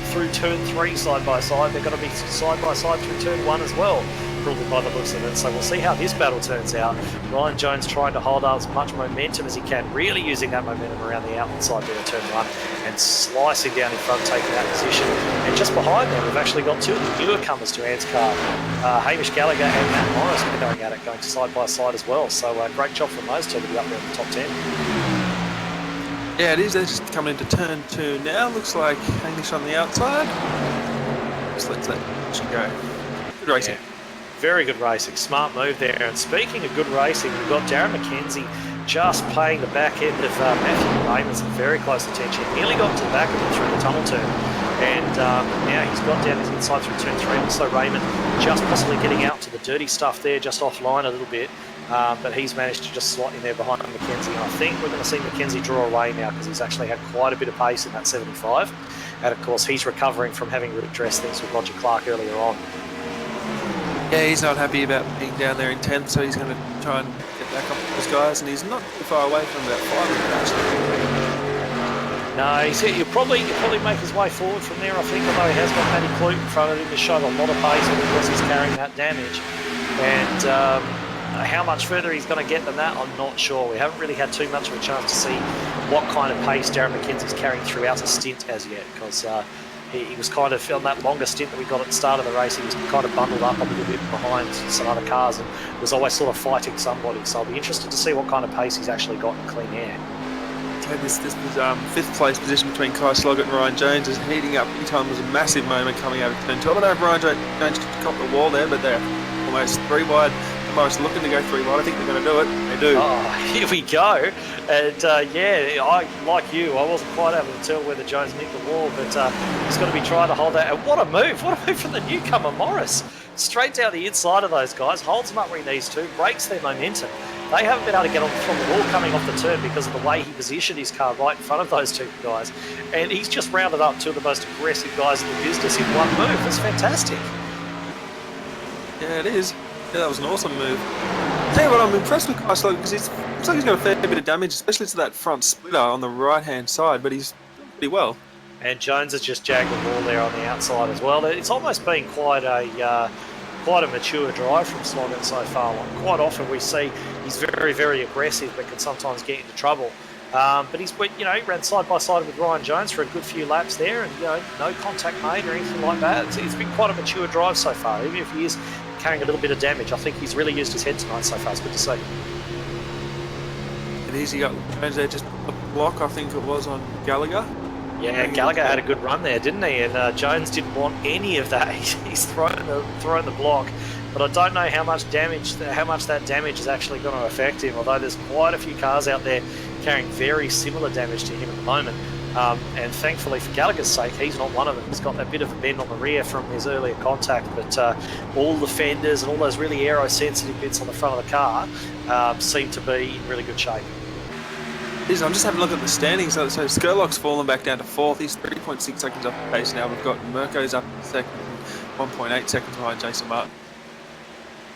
3 side by side. They're going to be side by side through turn 1 as well. probably by the looks of it. So we'll see how this battle turns out. Ryan Jones trying to hold up as much momentum as he can, really using that momentum around the outside there, turn one, and slicing down in front, taking that position. And just behind them, we've actually got two of the newcomers to ANZCAR, Hamish Gallagher and Matt Morris, going at it, going side by side as well. So great job from those two to be up there in the top 10. Yeah, it is. They're just coming into turn 2 now. Looks like Hamish on the outside. Just let that go. Good racing. Yeah. Very good racing. Smart move there. And speaking of good racing, we've got Darren McKenzie just playing the back end of Matthew Raymond, some very close attention. Nearly got to the back of him through the tunnel turn. And now he's got down his inside through turn 3. Also Raymond just possibly getting out to the dirty stuff there, just offline a little bit. But he's managed to just slot in there behind McKenzie. And I think we're going to see McKenzie draw away now because he's actually had quite a bit of pace in that 75. And of course, he's recovering from having redressed things with Roger Clark earlier on. Yeah, he's not happy about being down there in 10th, so he's going to try and get back up with those guys. And he's not too far away from about 5 of them, actually. No, he'll probably make his way forward from there, I think, although he has got Matty Kloet in front of him. He's showed a lot of pace because he's carrying that damage. And how much further he's going to get than that, I'm not sure. We haven't really had too much of a chance to see what kind of pace Darren McKenzie's carrying throughout the stint as yet, because he was kind of, on that longer stint that we got at the start of the race, he was kind of bundled up a little bit behind some other cars and was always sort of fighting somebody. So I'll be interested to see what kind of pace he's actually got in clean air. Okay, this 5th place position between Kai Sloggett and Ryan Jones is heating up. Each time was a massive moment coming out of turn 2. I don't know if Ryan Jones could the wall there, but they're almost 3 wide. Morris looking to go 3 wide. I think they're going to do it. They do. Oh, here we go. And yeah, like you, I wasn't quite able to tell whether Jones nicked the wall, but he's going to be trying to hold that. And what a move! What a move from the newcomer Morris. Straight down the inside of those guys, holds them up where he needs to, breaks their momentum. They haven't been able to get on from the wall coming off the turn because of the way he positioned his car right in front of those two guys. And he's just rounded up two of the most aggressive guys in the business in one move. That's fantastic. Yeah, it is. Yeah, that was an awesome move. Tell you what, I'm impressed with Kai Sloggett because it looks like he's got a fair bit of damage, especially to that front splitter on the right-hand side, but he's doing pretty well. And Jones has just jagged the wall there on the outside as well. It's almost been quite a mature drive from Sloggett so far. Quite often we see he's very, very aggressive, but can sometimes get into trouble. But he ran side by side with Ryan Jones for a good few laps there, and no contact made or anything like that. It's been quite a mature drive so far, even if he is carrying a little bit of damage. I think he's really used his head tonight so far. It's good to see. It is. He got Jones there, just a block, I think it was, on Gallagher. Yeah, Gallagher had a good run there, didn't he? And Jones didn't want any of that. He's thrown the block. But I don't know how much that damage is actually going to affect him, although there's quite a few cars out there carrying very similar damage to him at the moment. And thankfully for Gallagher's sake, he's not one of them. He's got that bit of a bend on the rear from his earlier contact, but all the fenders and all those really aero-sensitive bits on the front of the car seem to be in really good shape. I'm just having a look at the standings. So Scurlock's fallen back down to 4th. He's 3.6 seconds off the pace now. We've got Mirko's up in 2nd, 1.8 seconds behind Jason Martin.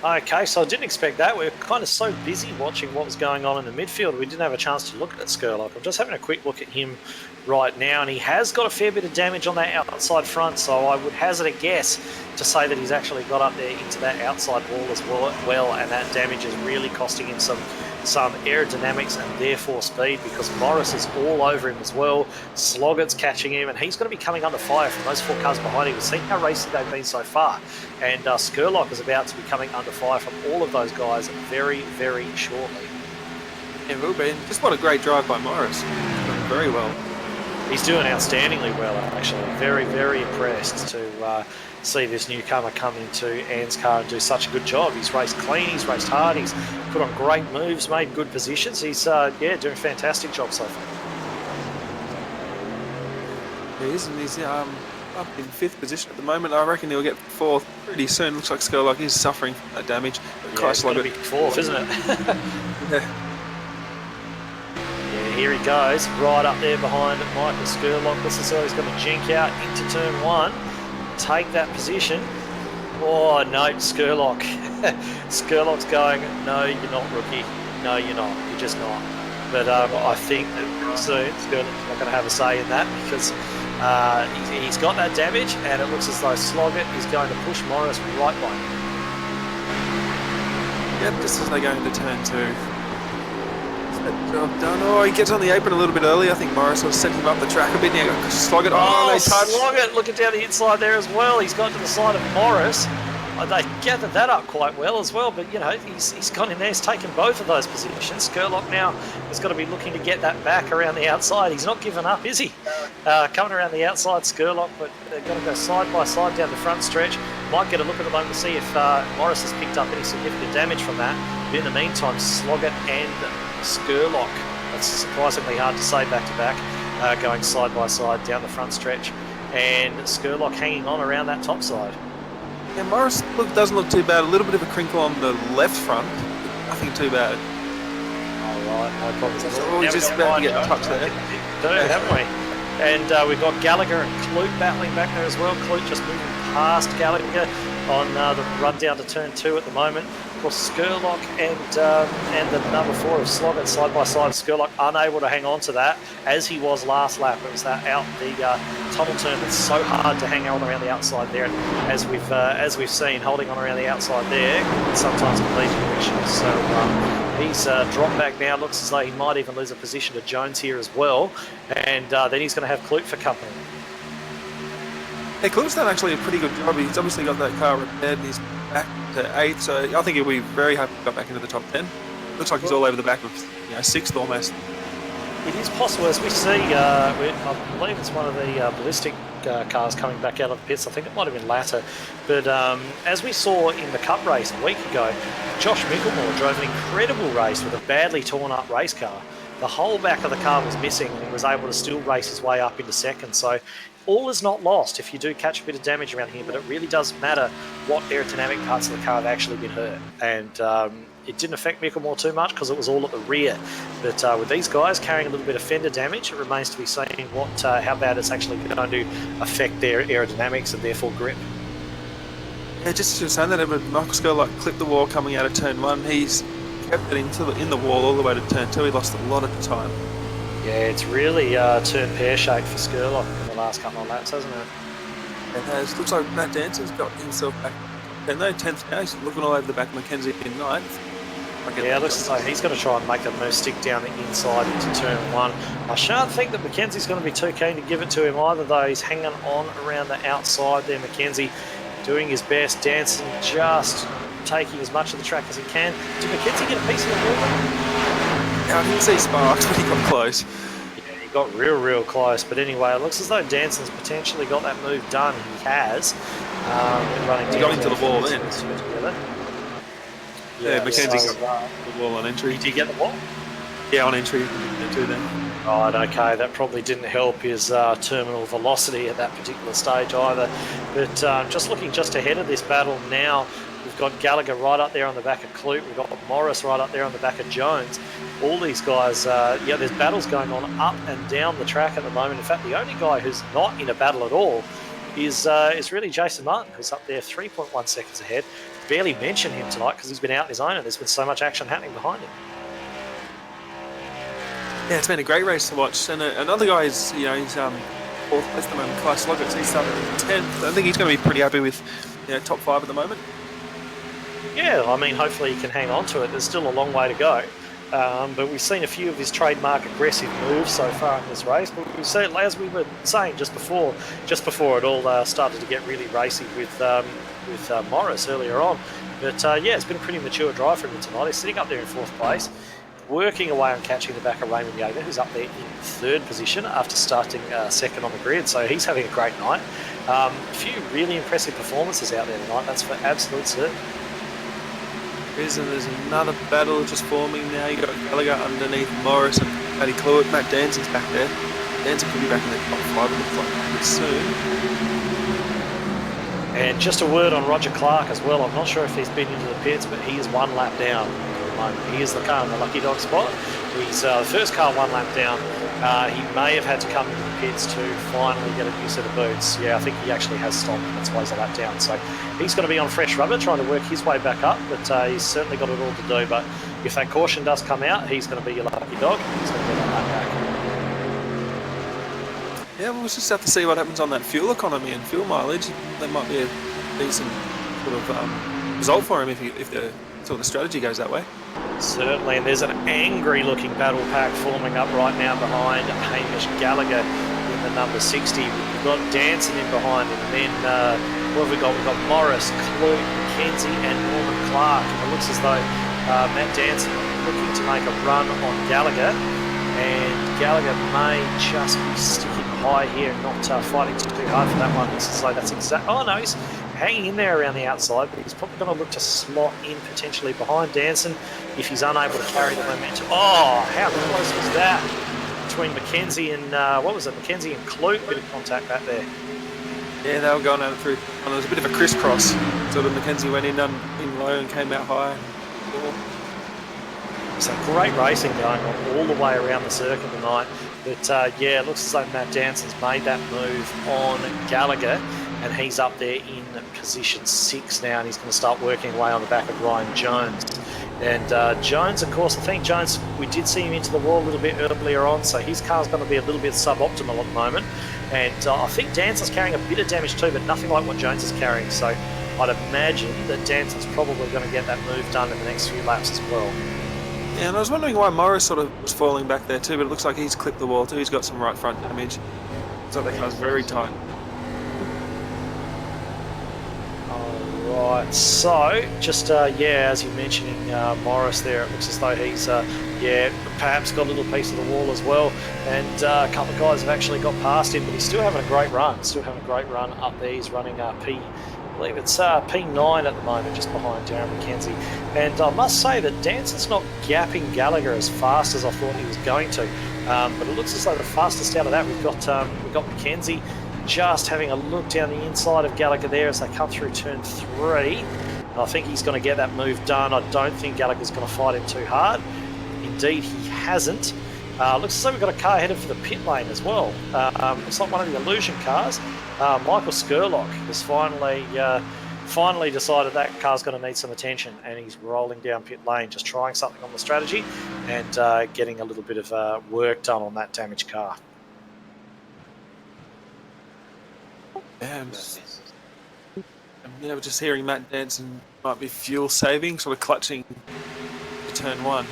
Okay, so I didn't expect that. We were kind of so busy watching what was going on in the midfield, we didn't have a chance to look at Scurlock. I'm just having a quick look at him right now, and he has got a fair bit of damage on that outside front, so I would hazard a guess to say that he's actually got up there into that outside wall as well, and that damage is really costing him some aerodynamics and therefore speed, because Morris is all over him as well. Sloggett's catching him, and he's going to be coming under fire from those 4 cars behind him. We've seen how racing they've been so far, and Scurlock is about to be coming under fire from all of those guys very, very shortly. It will be. Just what a great drive by Morris. He's doing very well. He's doing outstandingly well, actually. Very, very impressed to see this newcomer come into ANZCAR and do such a good job. He's raced clean, he's raced hard, he's put on great moves, made good positions. He's doing a fantastic job so far. He is, and he's up in 5th position at the moment. I reckon he'll get 4th pretty soon. Looks like Scurlock is suffering from that damage. Yeah, it's going to be 4th, isn't it? Yeah. Here he goes, right up there behind Michael Scurlock. This is how he's going to jink out into turn 1, take that position. Oh no, Scurlock. Scurlock's going, no, you're not, rookie. No, you're not. You're just not. But I think that pretty soon Scurlock's not going to have a say in that, because he's got that damage, and it looks as though Sloggett is going to push Morris right by him. Yep, just as they go into turn 2. That job done. Oh, he gets on the apron a little bit early. I think Morris was setting him up the track a bit. Now got Sloggett. Oh, they touched. Sloggett looking down the inside there as well. He's got to the side of Morris. They gathered that up quite well as well, but you know, he's gone in there, he's taken both of those positions. Scurlock now has got to be looking to get that back around the outside. He's not given up, is he? Coming around the outside, Scurlock, but they're going to go side by side down the front stretch. Might get a look at the moment to see if Morris has picked up any significant damage from that. But in the meantime, Sloggett and Scurlock, that's surprisingly hard to say back to back, going side by side down the front stretch. And Scurlock hanging on around that top side. Yeah, Morris doesn't look too bad. A little bit of a crinkle on the left front. Nothing too bad. All right, no problems at all. Oh, we're just about to get touched there. Haven't we? And we've got Gallagher and Kloet battling back there as well. Kloet just moving past Gallagher on the run down to turn 2 at the moment. Of course, Scurlock and the number 4 of Sloggett side by side. Scurlock unable to hang on to that as he was last lap. It was that out the tunnel turn that's so hard to hang on around the outside there. And as we've seen, holding on around the outside there sometimes can lead to issues. So he's dropped back now. Looks as though he might even lose a position to Jones here as well. And then he's going to have Kloet for company. Yeah, Kloet's done actually a pretty good job. He's obviously got that car repaired and he's back to 8th, so I think he'll be very happy to got back into the top 10. Looks like he's all over the back of 6th almost. It is possible, as we see, I believe it's one of the ballistic cars coming back out of the pits. I think it might have been latter. But as we saw in the Cup race a week ago, Josh Michelmore drove an incredible race with a badly torn up race car. The whole back of the car was missing and he was able to still race his way up into 2nd. So all is not lost if you do catch a bit of damage around here, but it really doesn't matter what aerodynamic parts of the car have actually been hurt. And it didn't affect Michelmore too much because it was all at the rear. But with these guys carrying a little bit of fender damage, it remains to be seen how bad it's actually going to affect their aerodynamics and therefore grip. Yeah, just to say that, Michael Scurlock clipped the wall coming out of turn 1. He's kept it in the wall all the way to turn 2. He lost a lot of time. Yeah, it's really turned pear-shaped for Scurlock in the last couple of laps, hasn't it? It has. Looks like Matt Danson's got himself back. And no, 10th now. He's looking all over the back. Mackenzie in 9th. Yeah, it looks like he's going to try and make that move stick down the inside into turn 1. I shan't think that Mackenzie's going to be too keen to give it to him either, though. He's hanging on around the outside there, Mackenzie, doing his best. Danson just taking as much of the track as he can. Did Mackenzie get a piece of the wall? I didn't see sparks, but he got close. Yeah, he got real close. But anyway, it looks as though Danson's potentially got that move done. He has. He got into the wall then. Yeah, Mackenzie got the wall on entry. Did he get the wall? Yeah, on entry. Then. Right, okay, that probably didn't help his terminal velocity at that particular stage either. But just looking just ahead of this battle now, we've got Gallagher right up there on the back of Kloet. We've got Morris right up there on the back of Jones. All these guys, there's battles going on up and down the track at the moment. In fact, the only guy who's not in a battle at all is really Jason Martin, who's up there 3.1 seconds ahead. Barely mention him tonight because he's been out on his own and there's been so much action happening behind him. Yeah, it's been a great race to watch. And another guy is, he's 4th place at the moment, Kai Sloggett. He's started 10th. I think he's going to be pretty happy with top 5 at the moment. Yeah, I mean, hopefully he can hang on to it. There's still a long way to go. But we've seen a few of his trademark aggressive moves so far in this race. But we've seen, as we were saying just before it all started to get really racy with Morris earlier on. But it's been a pretty mature drive for him tonight. He's sitting up there in 4th place, working away on catching the back of Raymond Jaeger, who's up there in 3rd position after starting 2nd on the grid. So he's having a great night. A few really impressive performances out there tonight, that's for absolute certain. And there's another battle just forming now. You got Gallagher underneath Morris and Paddy Kloet. Matt Danson's back there. Danson could be back in the top 5, it looks like, pretty soon. And just a word on Roger Clark as well. I'm not sure if he's been into the pits, but he is 1 lap down at the moment. He is the car in the lucky dog spot. He's the first car 1 lap down. He may have had to come into the pits to finally get a new set of boots. Yeah, I think he actually has stopped. That's why he's a lap down. So he's going to be on fresh rubber, trying to work his way back up. But he's certainly got it all to do. But if that caution does come out, he's going to be your lucky dog. He's going to get that lap back. Yeah, we'll just have to see what happens on that fuel economy and fuel mileage. That might be a decent sort of result for him if the So the strategy goes that way. Certainly, and there's an angry-looking battle pack forming up right now behind Hamish Gallagher in the number 60. We've got Danson in behind him, and then what have we got? We've got Morris, Kloet, McKenzie, and Norman Clark. And it looks as though Matt Danson looking to make a run on Gallagher, and Gallagher may just be sticking high here and not fighting too hard for that one. Looks as though that's exact. Oh no, he's hanging in there around the outside, but he's probably going to look to slot in potentially behind Danson if he's unable to carry the momentum. Oh, how close was that between McKenzie and, what was it, McKenzie and Kloet? Bit of contact back there. Yeah, they were going out through, well, there was a bit of a crisscross. Sort of McKenzie went in low and came out high. So great racing going on all the way around the circuit tonight. But yeah, it looks as though Matt Danson's made that move on Gallagher, and he's up there in position 6 now, and he's going to start working away on the back of Ryan Jones. And Jones, of course, I think Jones, we did see him into the wall a little bit earlier on, so his car's going to be a little bit suboptimal at the moment. And I think Danson's carrying a bit of damage too, but nothing like what Jones is carrying. So I'd imagine that Danson's probably going to get that move done in the next few laps as well. Yeah, and I was wondering why Morris sort of was falling back there too, but it looks like he's clipped the wall too. He's got some right front damage. So that car's very tight. Alright, so just, yeah, as you're mentioning Morris there, it looks as though he's, yeah, perhaps got a little piece of the wall as well. And a couple of guys have actually got past him, but he's still having a great run. Still having a great run up there. He's running I believe it's P9 at the moment, just behind Darren McKenzie. And I must say that Danson's not gapping Gallagher as fast as I thought he was going to. But it looks as though the fastest out of that, we've got McKenzie just having a look down the inside of Gallagher there as they come through turn 3. And I think he's going to get that move done. I don't think Gallagher's going to fight him too hard. Indeed, he hasn't. Looks as though we've got a car headed for the pit lane as well. It's like one of the Illusion cars. Michael Scurlock has finally decided that car's going to need some attention, and he's rolling down pit lane, just trying something on the strategy and getting a little bit of work done on that damaged car. Yeah, we're just hearing Matt Danson might be fuel saving, sort of clutching to turn 1.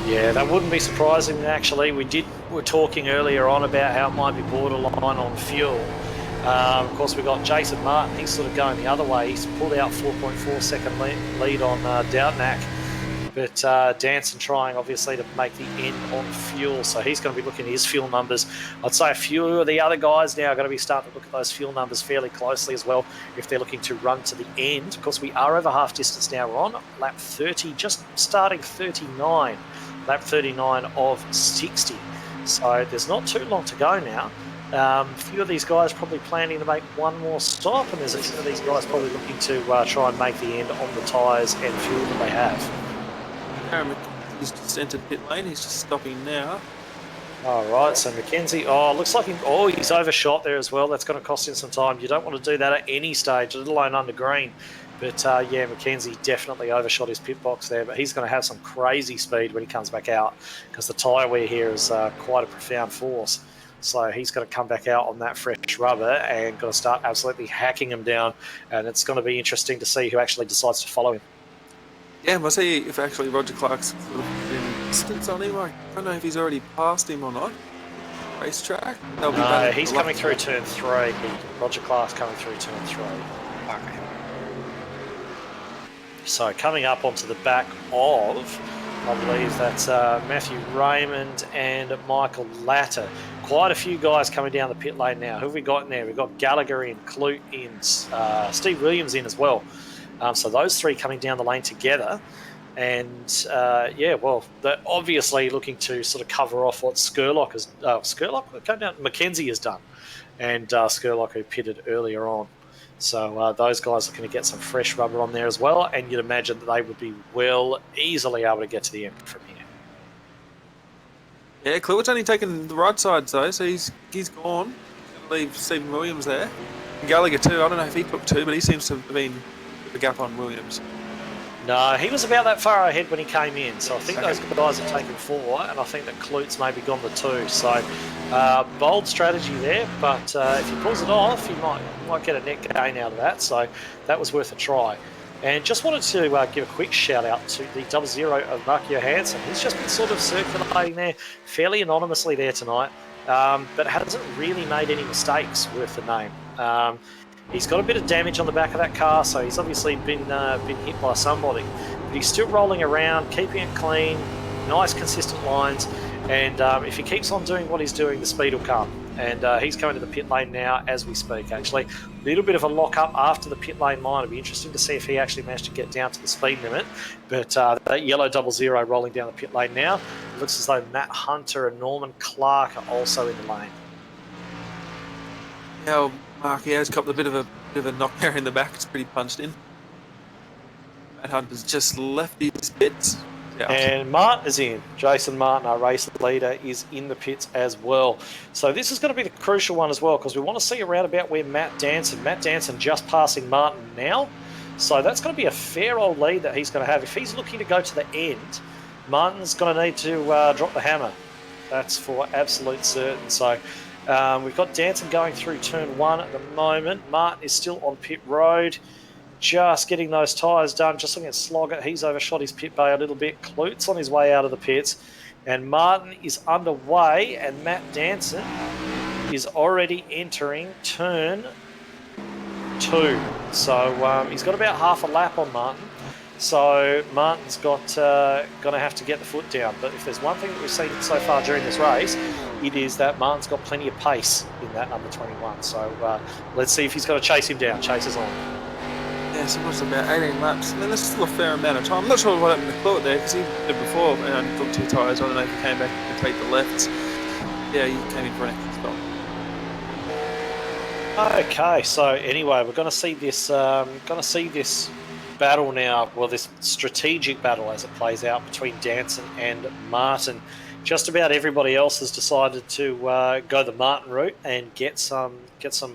Yeah, that wouldn't be surprising actually. We were talking earlier on about how it might be borderline on fuel. Of course, we've got Jason Martin. He's sort of going the other way. He's pulled out 4.4 second lead on Dautanac. But Danson trying, obviously, to make the end on fuel. So he's going to be looking at his fuel numbers. I'd say a few of the other guys now are going to be starting to look at those fuel numbers fairly closely as well if they're looking to run to the end. Of course, we are over half distance now. We're on lap 30, just starting 39. Lap 39 of 60. So there's not too long to go now. A few of these guys probably planning to make one more stop, and there's a few of these guys probably looking to try and make the end on the tyres and fuel that they have. He's just entered pit lane. He's just stopping now. All right, so McKenzie. Looks like he's overshot there as well. That's going to cost him some time. You don't want to do that at any stage, let alone under green. But yeah, McKenzie definitely overshot his pit box there. But he's going to have some crazy speed when he comes back out because the tyre wear here is quite a profound force. So he's going to come back out on that fresh rubber and going to start absolutely hacking him down. And it's going to be interesting to see who actually decides to follow him. Yeah, we'll see if actually Roger Clark's sort of been distance on him. I don't know if he's already passed him or not. Racetrack. No, he's coming through turn 3. Roger Clark's coming through turn 3. Okay. So coming up onto the back of, I believe that's Matthew Raymond and Michael Latter. Quite a few guys coming down the pit lane now. Who have we got in there? We've got Gallagher in, Kloet in, Steve Williams in as well. So those 3 coming down the lane together. And yeah, well, they're obviously looking to sort of cover off what Scurlock has McKenzie has done. And Scurlock, who pitted earlier on. So those guys are going to get some fresh rubber on there as well, and you'd imagine that they would be easily able to get to the end from here. Yeah, Kloet's only taken the right side though, so he's gone. Going to leave Stephen Williams there. And Gallagher too. I don't know if he took 2, but he seems to have been the gap on Williams. No, he was about that far ahead when he came in, so I think those guys have taken 4, and I think that Kloet's maybe gone the 2. So bold strategy there, but if he pulls it off, he might get a net gain out of that. So that was worth a try. And just wanted to give a quick shout out to the 00 of Mark Johansson. He's just been sort of circulating there fairly anonymously there tonight, but hasn't really made any mistakes worth the name. He's got a bit of damage on the back of that car, so he's obviously been hit by somebody. But he's still rolling around, keeping it clean, nice consistent lines, and if he keeps on doing what he's doing, the speed will come. And he's coming to the pit lane now as we speak, actually. A little bit of a lock-up after the pit lane line. It'll be interesting to see if he actually managed to get down to the speed limit. But that yellow 00 rolling down the pit lane now. It looks as though Matt Hunter and Norman Clark are also in the lane. Yeah, well, Mark, has copped a bit of a knock there in the back. It's pretty punched in. Matt Hunter's just left his pits. And Martin is in. Jason Martin, our race leader, is in the pits as well. So this is going to be the crucial one as well, because we want to see around about where Matt Danson just passing Martin now. So that's going to be a fair old lead that he's going to have. If he's looking to go to the end, Martin's going to need to drop the hammer. That's for absolute certain. So we've got Danson going through turn 1 at the moment. Martin is still on pit road. Just getting those tyres done, just looking at Slogger. He's overshot his pit bay a little bit. Kloet's on his way out of the pits. And Martin is underway, and Matt Danson is already entering turn 2. So he's got about half a lap on Martin. So Martin's going to have to get the foot down. But if there's one thing that we've seen so far during this race, it is that Martin's got plenty of pace in that number 21. So let's see if he's got to chase him down. Chases on. Yeah, so what's about 18 laps? I mean, that's still a fair amount of time. I'm not sure what happened to Kloet there, because he did before and took 2 tyres. I don't know if he came back to take the lefts. Yeah, he came in for an extra stop. Okay, so anyway, we're going to see this. Battle now. Well, this strategic battle as it plays out between Danson and Martin. Just about everybody else has decided to go the Martin route and get some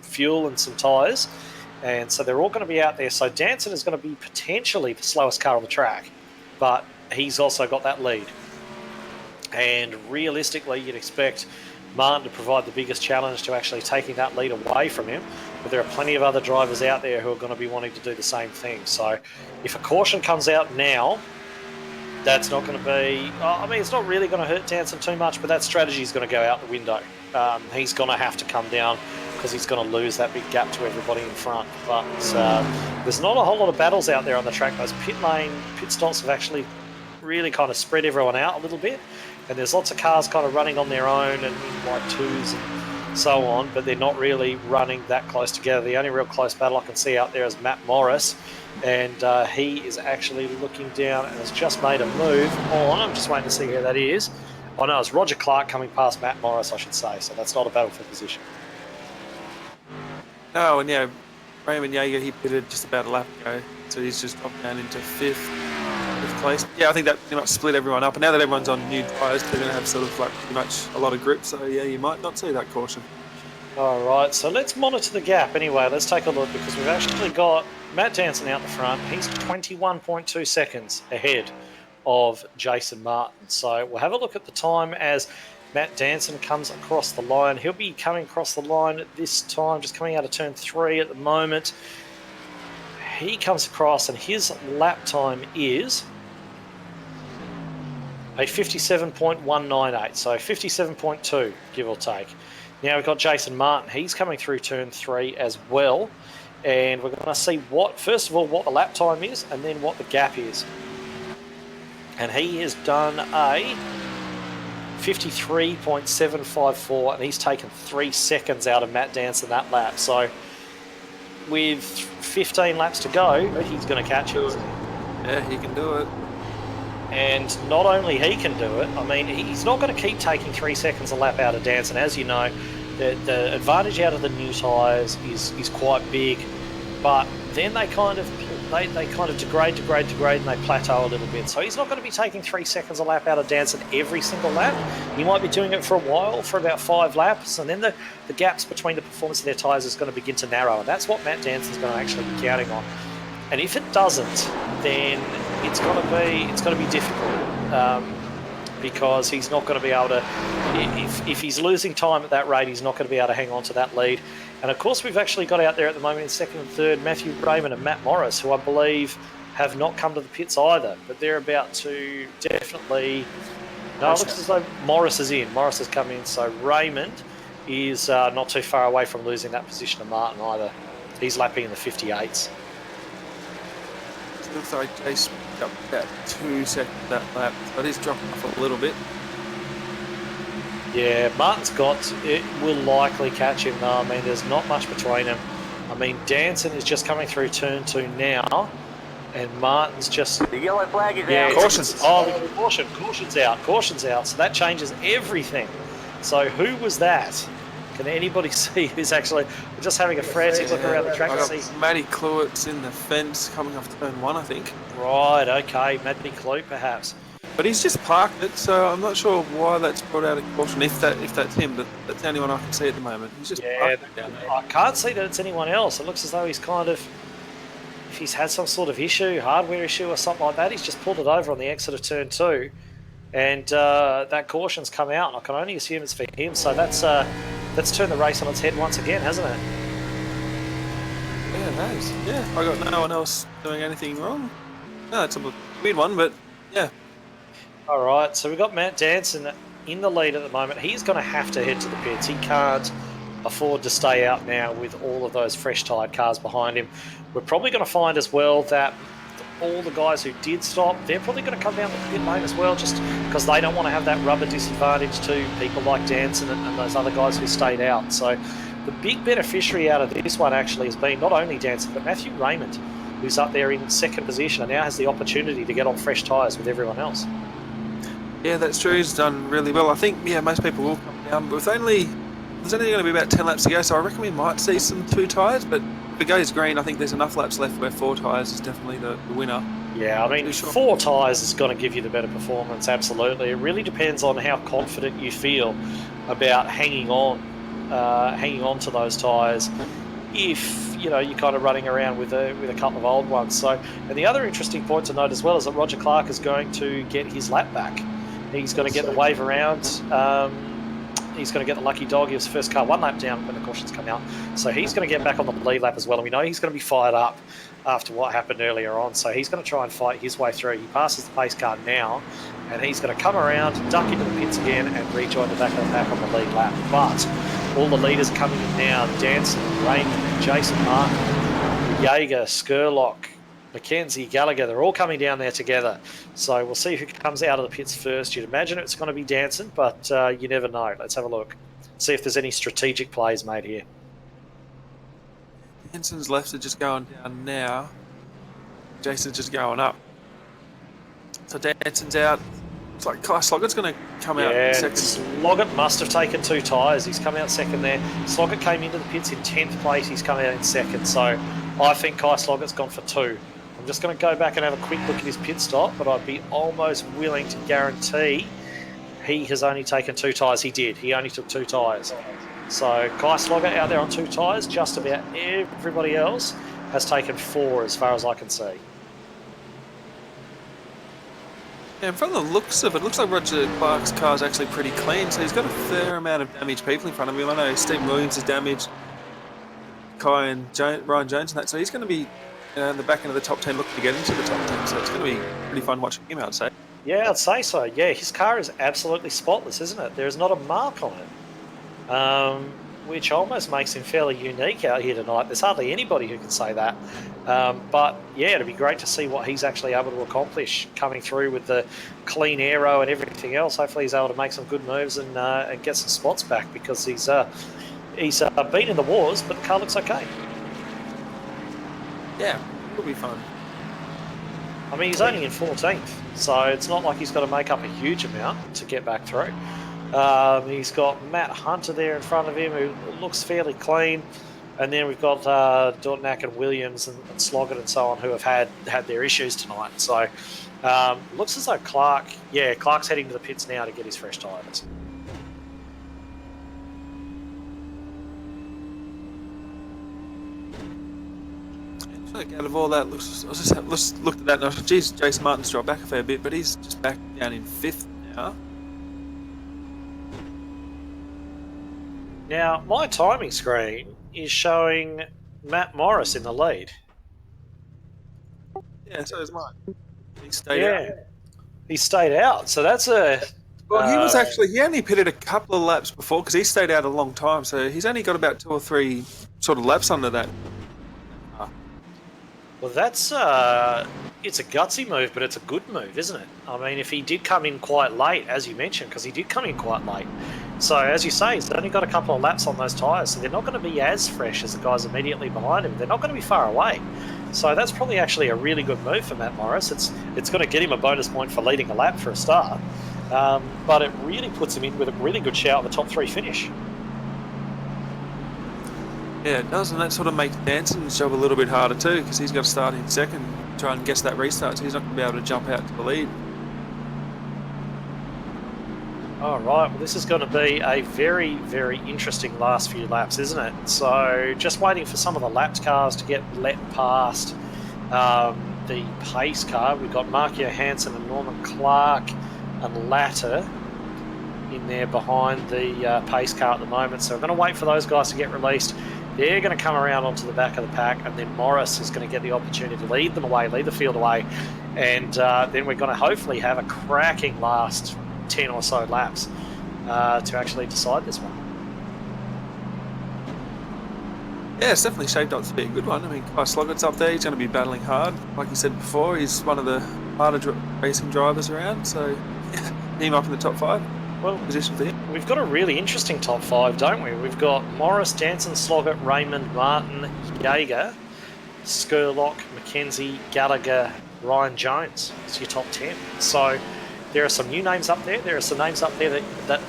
fuel and some tyres. And so they're all going to be out there. So Danson is going to be potentially the slowest car on the track, but he's also got that lead. And realistically, you'd expect Martin to provide the biggest challenge to actually taking that lead away from him. But there are plenty of other drivers out there who are going to be wanting to do the same thing. So if a caution comes out now, that's not going to be... I mean, it's not really going to hurt Danson too much, but that strategy is going to go out the window. He's going to have to come down because he's going to lose that big gap to everybody in front. But there's not a whole lot of battles out there on the track. Those pit stops have actually really kind of spread everyone out a little bit. And there's lots of cars kind of running on their own and in like twos and so on, but they're not really running that close together. The only real close battle I can see out there is Matt Morris, and he is actually looking down and has just made a move on. I'm just waiting to see who that is. Oh no, it's Roger Clark coming past Matt Morris, I should say, so that's not a battle for position. No, and yeah, Raymond Jaeger, he pitted just about a lap ago, so he's just dropped down into fifth place. Yeah, I think that pretty much split everyone up, and now that everyone's on new tyres, they're going to have sort of like pretty much a lot of grip, so yeah, you might not see that caution. All right, so let's monitor the gap anyway. Let's take a look, because we've actually got Matt Danson out the front. He's 21.2 seconds ahead of Jason Martin. So we'll have a look at the time as Matt Danson comes across the line. He'll be coming across the line at this time, just coming out of turn 3 at the moment. He comes across and his lap time is a 57.198, so 57.2, give or take. Now we've got Jason Martin. He's coming through turn 3 as well. And we're going to see first of all, what the lap time is and then what the gap is. And he has done a 53.754, and he's taken 3 seconds out of Matt Danson that lap. So with 15 laps to go, he's going to catch it. Yeah, he can do it. And not only he can do it, I mean, he's not going to keep taking 3 seconds a lap out of Danson. As you know, the advantage out of the new tyres is quite big, but then they kind of degrade, and they plateau a little bit. So he's not going to be taking 3 seconds a lap out of Danson every single lap. He might be doing it for a while, for about 5 laps, and then the gaps between the performance of their tyres is going to begin to narrow, and that's what Matt Danson's going to actually be counting on. And if it doesn't, then it's going to be difficult, because he's not going to be able to. If he's losing time at that rate, he's not going to be able to hang on to that lead. And of course, we've actually got out there at the moment in second and third Matthew Raymond and Matt Morris, who I believe have not come to the pits either, but they're about to definitely... No, it looks as though Morris is in. Morris has come in, so Raymond is not too far away from losing that position to Martin either. He's lapping in the 58s. It looks like Jace picked up about 2 seconds that lap, but he's dropping off a little bit. Yeah, Martin's it will likely catch him though. I mean, there's not much between them. I mean, Danson is just coming through turn 2 now, and Martin's just... The yellow flag is yeah, out. Cautions. Oh, caution's out. So that changes everything. So who was that? Can anybody see who's actually just having a frantic look around the track to see? Matty Kloet's in the fence coming off turn 1, I think. Right, okay, Matty Kloet perhaps. But he's just parked it, so I'm not sure why that's brought out a caution, if that's him, but that's the only one I can see at the moment. He's just parked it down there. I can't see that it's anyone else. It looks as though he's kind of, if he's had some sort of issue, hardware issue or something like that, he's just pulled it over on the exit of turn 2, and that caution's come out, and I can only assume it's for him, so that's turned the race on its head once again, hasn't it? Yeah, it has. Yeah, I got no one else doing anything wrong. No, it's a weird one, but yeah. All right, so we've got Matt Danson in the lead at the moment. He's going to have to head to the pits. He can't afford to stay out now with all of those fresh-tired cars behind him. We're probably going to find as well that all the guys who did stop, they're probably going to come down the pit lane as well, just because they don't want to have that rubber disadvantage to people like Danson and those other guys who stayed out. So the big beneficiary out of this one actually has been not only Danson, but Matthew Raymond, who's up there in second position and now has the opportunity to get on fresh tyres with everyone else. Yeah, that's true. He's done really well. I think, yeah, most people will come down, but there's only going to be about 10 laps to go, so I reckon we might see some 2 tyres, but if it goes green, I think there's enough laps left where 4 tyres is definitely the winner. Yeah, I mean, 4 tyres is going to give you the better performance, absolutely. It really depends on how confident you feel about hanging on to those tyres if, you know, you're kind of running around with a couple of old ones. So, and the other interesting point to note as well is that Roger Clark is going to get his lap back. He's going to get the wave around. He's going to get the lucky dog. He was the first car 1 lap down when the cautions come out. So he's going to get back on the lead lap as well. And we know he's going to be fired up after what happened earlier on. So he's going to try and fight his way through. He passes the pace car now, and he's going to come around, duck into the pits again, and rejoin the back of the pack on the lead lap. But all the leaders coming in now: Danson, Raymond, Jason Martin, Jaeger, Scurlock, Mackenzie, Gallagher, they're all coming down there together. So we'll see who comes out of the pits first. You'd imagine it's going to be Danson, but you never know. Let's have a look. See if there's any strategic plays made here. Danson's left are just going down now. Jason's just going up. So Danson's out. It's like Kai Sloggett's going to come out in second. Sloggett must have taken 2 tyres. He's come out second there. Sloggett came into the pits in 10th place. He's come out in second. So I think Kai Sloggett's gone for 2. I'm just going to go back and have a quick look at his pit stop, but I'd be almost willing to guarantee he has only taken 2 tyres. He did. He only took 2 tyres. So Kai Sloggett out there on 2 tyres. Just about everybody else has taken 4 as far as I can see. Yeah, from the looks of it, looks like Roger Clark's car is actually pretty clean, so he's got a fair amount of damaged people in front of him. I know Stephen Williams is damaged, Kai and Ryan Jones and that, so he's going to be in the back end of the top 10 looking to get into the top 10, so it's going to be pretty fun watching him, I'd say. Yeah, I'd say so. Yeah, his car is absolutely spotless, isn't it? There's not a mark on it, which almost makes him fairly unique out here tonight. There's hardly anybody who can say that. But, yeah, it'd be great to see what he's actually able to accomplish coming through with the clean aero and everything else. Hopefully he's able to make some good moves and get some spots back, because he's been in the wars, but the car looks okay. Yeah, it'll be fun. I mean, he's only in 14th, so it's not like he's got to make up a huge amount to get back through. He's got Matt Hunter there in front of him, who looks fairly clean. And then we've got Dautanac and Williams and Sloggett and so on, who have had their issues tonight. So looks as though Clark's heading to the pits now to get his fresh tyres. Out of all that, I just looked at that and I thought, geez, Jason Martin's dropped back a fair bit, but he's just back down in 5th now. Now, my timing screen is showing Matt Morris in the lead. Yeah, so is mine. He stayed out. He stayed out. So that's a... Well, he only pitted a couple of laps before because he stayed out a long time. So he's only got about 2 or 3 sort of laps under that. Well, that's it's a gutsy move, but it's a good move, isn't it? I mean, if he did come in quite late, as you mentioned, because he did come in quite late. So, as you say, he's only got a couple of laps on those tyres, so they're not going to be as fresh as the guys immediately behind him. They're not going to be far away. So that's probably actually a really good move for Matt Morris. It's going to get him a bonus point for leading a lap for a start, but it really puts him in with a really good shout of a top 3 finish. Yeah, it does, and that sort of makes Danson's job a little bit harder too, because he's got to start in second, try and guess that restart, so he's not going to be able to jump out to the lead. All right, well, this is going to be a very, very interesting last few laps, isn't it? So just waiting for some of the lapped cars to get let past the pace car. We've got Mark Johansson and Norman Clark and Latter in there behind the pace car at the moment. So we're going to wait for those guys to get released. They're going to come around onto the back of the pack, and then Morris is going to get the opportunity to lead them away, lead the field away, and then we're going to hopefully have a cracking last 10 or so laps to actually decide this one. Yeah, it's definitely shaped up to be a good one. I mean, Kai Sloggett's up there. He's going to be battling hard. Like you said before, he's one of the harder racing drivers around, so him up in the top 5. Well, position for him. We've got a really interesting top 5, don't we? We've got Morris, Danson, Sloggett, Raymond, Martin, Jaeger, Scurlock, McKenzie, Gallagher, Ryan Jones. It's your top 10. So there are some new names up there. There are some names up there that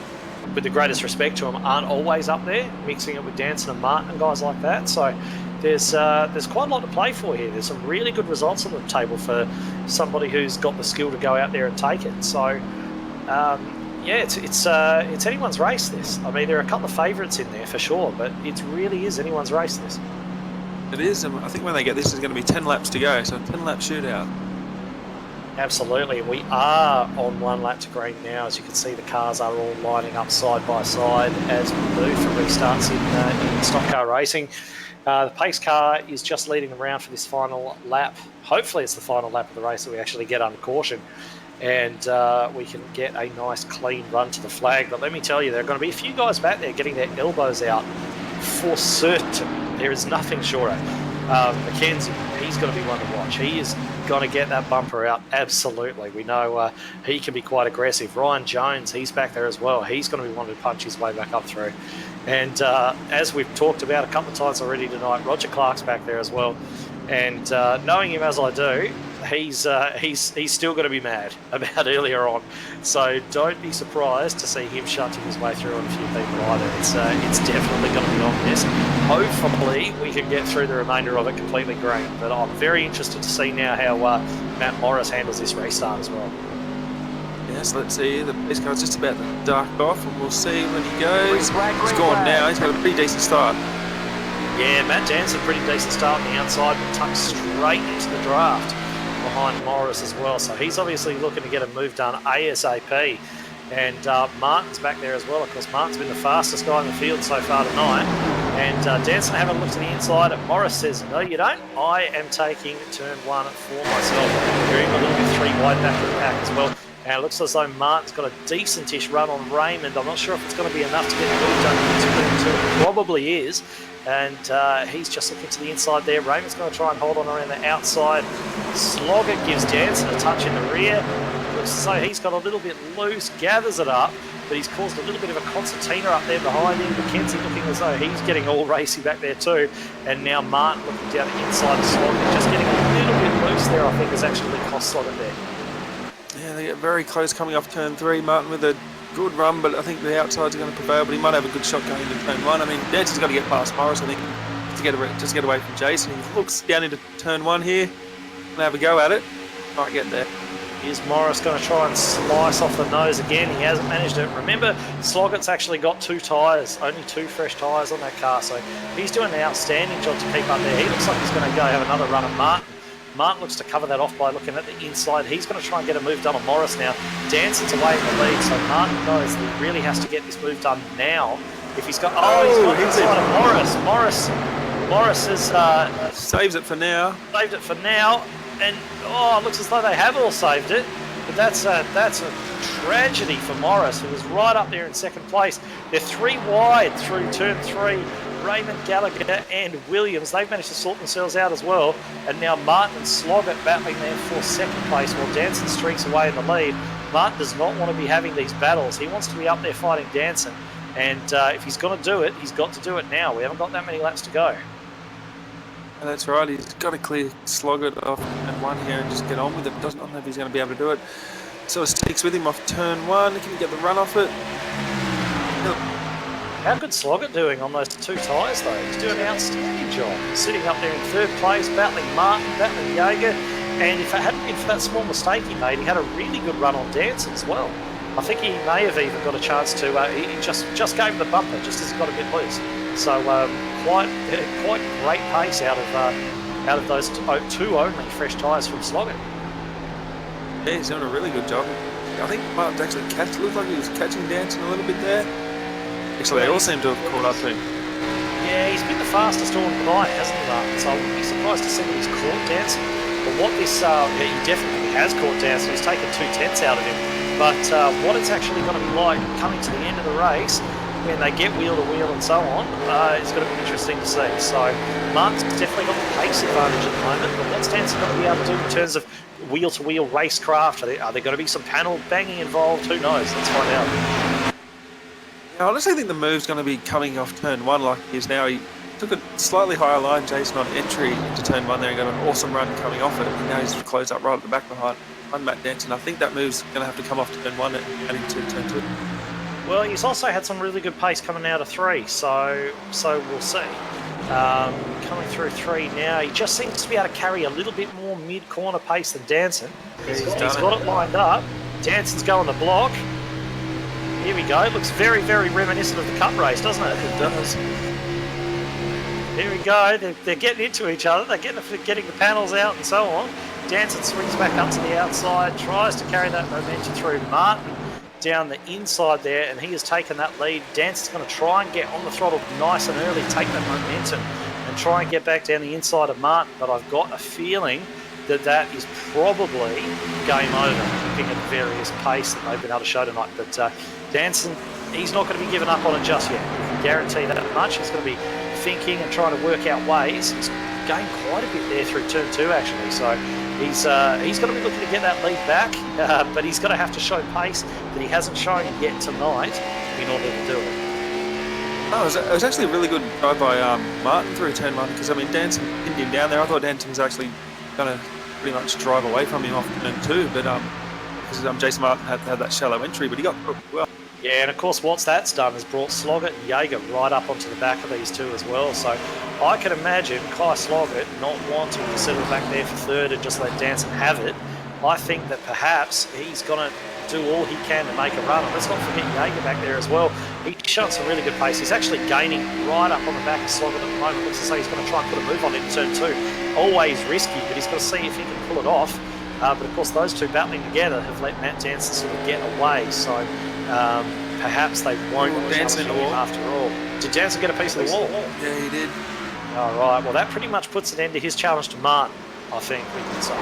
with the greatest respect to them, aren't always up there, mixing it with Danson and Martin and guys like that. So there's quite a lot to play for here. There's some really good results on the table for somebody who's got the skill to go out there and take it. So yeah, it's anyone's race, this. I mean, there are a couple of favourites in there for sure, but it really is anyone's race, this. It is, and I think when they get this, there's going to be 10 laps to go, so a 10-lap shootout. Absolutely. We are on 1 lap to green now. As you can see, the cars are all lining up side by side as we move for restarts in stock car racing. The pace car is just leading them around for this final lap. Hopefully it's the final lap of the race that we actually get under caution, and we can get a nice clean run to the flag. But let me tell you, there are going to be a few guys back there getting their elbows out for certain. There is nothing shorter. McKenzie, he's going to be one to watch. He is going to get that bumper out, absolutely. We know he can be quite aggressive. Ryan Jones, he's back there as well. He's going to be one to punch his way back up through. And as we've talked about a couple of times already tonight, Roger Clark's back there as well. And knowing him as I do, he's still going to be mad about earlier on. So don't be surprised to see him shunting his way through on a few people either. It's definitely going to be on this. Hopefully we can get through the remainder of it completely green. But I'm very interested to see now how Matt Morris handles this restart as well. Yes, let's see. The pace car's just about to dark off, and we'll see when he goes. He's gone now. He's got a pretty decent start. Yeah, Matt Danson, pretty decent start on the outside, but tucked straight into the draft behind Morris as well. So he's obviously looking to get a move done ASAP. And Martin's back there as well. Of course, Martin's been the fastest guy in the field so far tonight. And Danson having a look to the inside. And Morris says, no, you don't. I am taking turn 1 for myself. Doing a little bit 3 wide back of the pack as well. Now it looks as though Martin's got a decentish run on Raymond. I'm not sure if it's going to be enough to get the move done. It probably is. And he's just looking to the inside there. Raymond's going to try and hold on around the outside. Sloggett gives Danson a touch in the rear. Looks as though he's got a little bit loose, gathers it up, but he's caused a little bit of a concertina up there behind him. McKenzie looking as though he's getting all racy back there too. And now Martin looking down the inside of Sloggett, just getting a little bit loose there, I think, has actually cost Sloggett there. Yeah, they get very close coming off turn 3. Martin with a good run, but I think the outsides are going to prevail, but he might have a good shot going into turn 1. I mean, Danson's got to get past Morris, I think, to get away from Jason. He looks down into turn 1 here. Gonna have a go at it. Might get there. Is Morris going to try and slice off the nose again? He hasn't managed it. Remember, Sloggett's actually got 2 tyres, only 2 fresh tyres on that car, so he's doing an outstanding job to keep up there. He looks like he's going to go have another run at Martin. Martin looks to cover that off by looking at the inside. He's going to try and get a move done on Morris now. Danson's away in the lead, so Martin knows that he really has to get this move done now If he's got, he's got inside of Morris. Morris has saves it for now. Saved it for now, and it looks as though they have all saved it. But that's a tragedy for Morris, who was right up there in second place. They're 3 wide through turn 3. Raymond Gallagher and Williams, they've managed to sort themselves out as well. And now Martin and Sloggett battling there for second place while Danson streaks away in the lead. Martin does not want to be having these battles. He wants to be up there fighting Danson. And if he's going to do it, he's got to do it now. We haven't got that many laps to go. And that's right, he's got to clear Sloggett off and 1 here and just get on with it. Doesn't know if he's going to be able to do it. So it sticks with him off turn 1. Can he get the run off it? How good Sloggett doing on those 2 tyres though? He's doing an outstanding job. Sitting up there in 3rd place, battling Martin, battling Jaeger. And if it hadn't been for that small mistake he made, he had a really good run on Danson as well. I think he may have even got a chance to, he just gave him the bumper just as he got a bit loose. So quite great pace out of those 2 only fresh tyres from Sloggett. Yeah, he's doing a really good job. I think Martin's actually looked like he was catching Danson a little bit there. Actually, they all seem to have caught up to him. Yeah, he's been the fastest all night, hasn't he, Martin? So I wouldn't be surprised to see that he's caught Danson. But what this, he definitely has caught Danson. He's taken 2/10 out of him. But what it's actually going to be like coming to the end of the race, when they get wheel to wheel and so on, it's going to be interesting to see. So Martin's definitely got the pace advantage at the moment, but what's Danson going to be able to do in terms of wheel-to-wheel racecraft? Are there going to be some panel banging involved? Who knows? Let's find out. I honestly think the move's going to be coming off turn 1 like he is now. He took a slightly higher line, Jason, on entry into turn 1 there and got an awesome run coming off it. And now he's closed up right at the back behind Matt Danson. I think that move's going to have to come off turn 1 and into turn 2. Well, he's also had some really good pace coming out of 3, so we'll see. Coming through 3 now, he just seems to be able to carry a little bit more mid-corner pace than Danson. He's got it lined up. Danson's going the block. Here we go. It looks very, very reminiscent of the Cup race, doesn't it? It does. Here we go. They're getting into each other. They're getting the panels out and so on. Danson swings back up to the outside, tries to carry that momentum through. Martin down the inside there, and he has taken that lead. Danson's going to try and get on the throttle nice and early, take that momentum, and try and get back down the inside of Martin. But I've got a feeling that is probably game over, looking at the various pace that they've been able to show tonight. But Danson, he's not going to be giving up on it just yet. I can guarantee that much. He's going to be thinking and trying to work out ways. He's gained quite a bit there through turn 2, actually. So he's going to be looking to get that lead back, but he's going to have to show pace that he hasn't shown yet tonight in order to do it. No, it was actually a really good drive by Martin through turn 1, because, I mean, Danson pinned him down there. I thought Danson was actually going to pretty much drive away from him off turn 2, but because Jason Martin had that shallow entry, but he got through it well. Yeah, and of course what that's done is brought Sloggett and Jaeger right up onto the back of these 2 as well. So I can imagine Kai Sloggett not wanting to settle back there for 3rd and just let Danson have it. I think that perhaps he's going to do all he can to make a run. And let's not forget Jaeger back there as well. He's shown some really good pace. He's actually gaining right up on the back of Sloggett at the moment. Looks as though he's going to try and put a move on in turn 2. Always risky, but he's got to see if he can pull it off. But of course those 2 battling together have let Matt Danson sort of get away. So perhaps they won't Danson him after all. Did Danson get a piece of the wall? Yeah, he did. All right, well that pretty much puts an end to his challenge to Martin, I think we can say,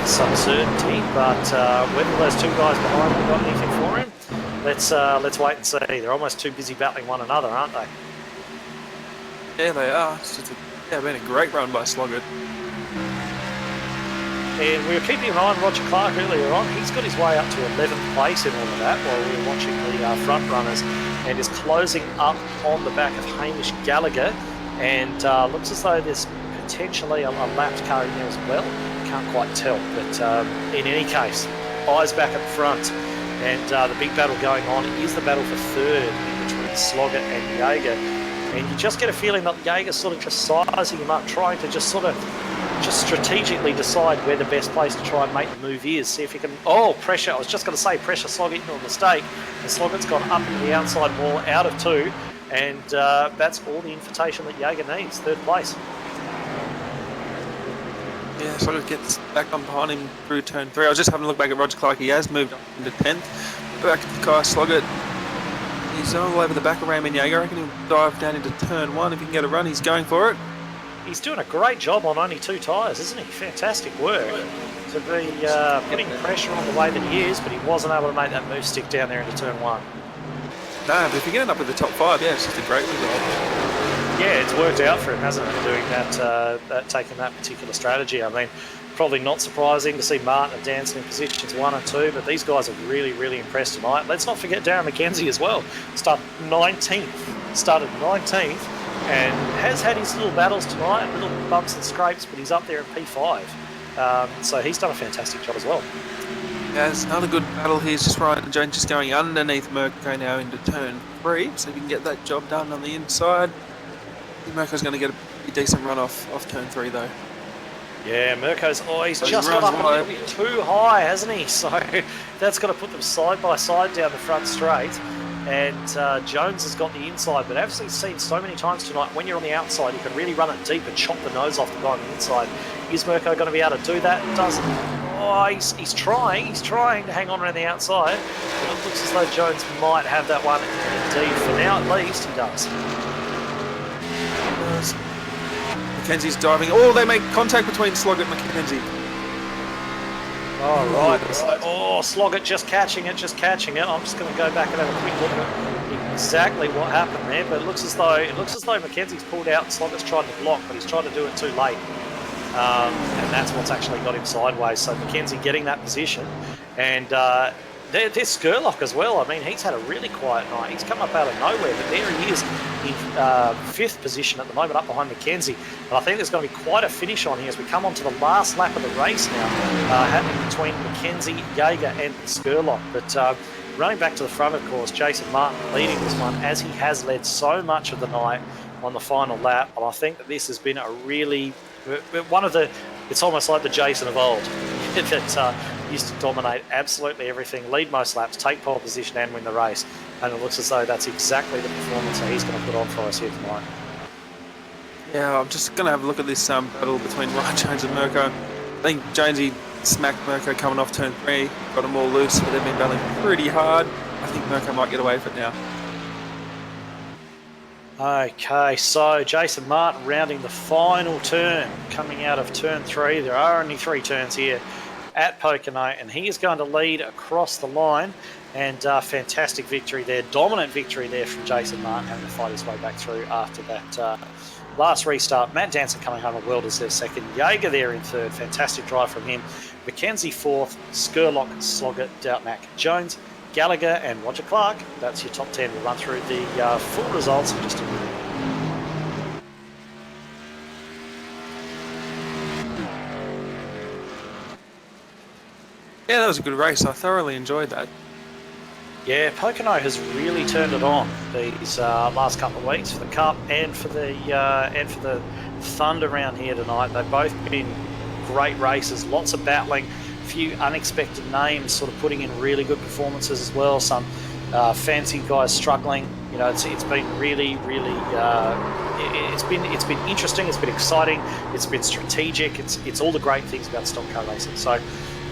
with some certainty. But whether those 2 guys behind him got anything for him, let's wait and see. They're almost too busy battling one another, aren't they? Yeah, they are. It's just been a great run by Sloggett. And we were keeping an eye on Roger Clark earlier on. He's got his way up to 11th place in all of that while we were watching the front runners, and is closing up on the back of Hamish Gallagher. And looks as though there's potentially a lapped car in there as well. Can't quite tell, but in any case, eyes back at the front. And the big battle going on is the battle for 3rd between Sloggett and Jaeger. And you just get a feeling that Jaeger's sort of just sizing him up, trying to just strategically decide where the best place to try and make the move is. See if he can... Oh, pressure. I was just going to say pressure Sloggett into a mistake. And Sloggett's gone up into the outside wall out of 2. And that's all the invitation that Jaeger needs. 3rd place. Yeah, Sloggett gets back on behind him through turn 3. I was just having a look back at Roger Clark. He has moved up into 10th. Back to Kai Sloggett. He's all over the back of Raymond Jaeger. I reckon he'll dive down into turn 1 if he can get a run. He's going for it. He's doing a great job on only 2 tyres, isn't he? Fantastic work to be putting pressure on the way that he is, but he wasn't able to make that move stick down there into turn 1. No, but if you get up with the top 5, yeah, it's just a great result. Yeah, it's worked out for him, hasn't it, doing that, taking that particular strategy. I mean, probably not surprising to see Martin and Danson in positions 1 and 2, but these guys have really, really impressed tonight. Let's not forget Darren McKenzie as well. Started 19th and has had his little battles tonight, little bumps and scrapes, but he's up there at P5. So he's done a fantastic job as well. Yeah, there's another good battle here. It's just Ryan Jones just going underneath Mirko now into turn 3, so if you can get that job done on the inside. I think Mirko's going to get a pretty decent run off turn 3 though. Yeah, Mirko's he's just got up a little bit too high, hasn't he? So that's got to put them side by side down the front straight. And Jones has got the inside, but I've seen so many times tonight, when you're on the outside, you can really run it deep and chop the nose off the guy on the inside. Is Mirko going to be able to do that? Doesn't. Oh, he's trying to hang on around the outside, but it looks as though Jones might have that one. Indeed, for now at least, he does. Mackenzie's diving. Oh, they make contact between Sloggett and Mackenzie. Oh, right. Oh, Sloggett just catching it. I'm just going to go back and have a quick look at exactly what happened there. But it looks as though Mackenzie's pulled out and Sloggett's tried to block, but he's tried to do it too late. And that's what's actually got him sideways. So Mackenzie getting that position. And there's Scurlock as well. I mean, he's had a really quiet night. He's come up out of nowhere, but there he is in 5th position at the moment, up behind Mackenzie. And I think there's going to be quite a finish on here as we come on to the last lap of the race now, happening between Mackenzie, Jaeger and Scurlock. But running back to the front, of course, Jason Martin leading this one, as he has led so much of the night on the final lap. And I think that this has been a really, it's almost like the Jason of old that used to dominate absolutely everything, lead most laps, take pole position and win the race. And it looks as though that's exactly the performance that he's going to put on for us here tonight. Yeah, I'm just going to have a look at this battle between Ryan Jones and Mirko. I think Jonesy smacked Mirko coming off turn 3, got him all loose, but they've been battling pretty hard. I think Mirko might get away with it now. Okay, so Jason Martin rounding the final turn, coming out of turn 3. There are only 3 turns here at Pocono, and he is going to lead across the line. And fantastic victory there, dominant victory there from Jason Martin, having to fight his way back through after that last restart. Matt Danson coming home a world as their second. Jaeger there in 3rd, fantastic drive from him. Mackenzie 4th, Scurlock, Sloggett, Dautanac, Jones, Gallagher and Roger Clark. That's your top 10. We'll run through the full results in just a minute. Yeah, that was a good race. I thoroughly enjoyed that. Yeah, Pocono has really turned it on these last couple of weeks for the Cup and for the Thunder round here tonight. They've both been great races, lots of battling, a few unexpected names sort of putting in really good performances as well. Some fancy guys struggling. You know, it's been really, really it's been interesting. It's been exciting. It's been strategic. It's all the great things about stock car racing. So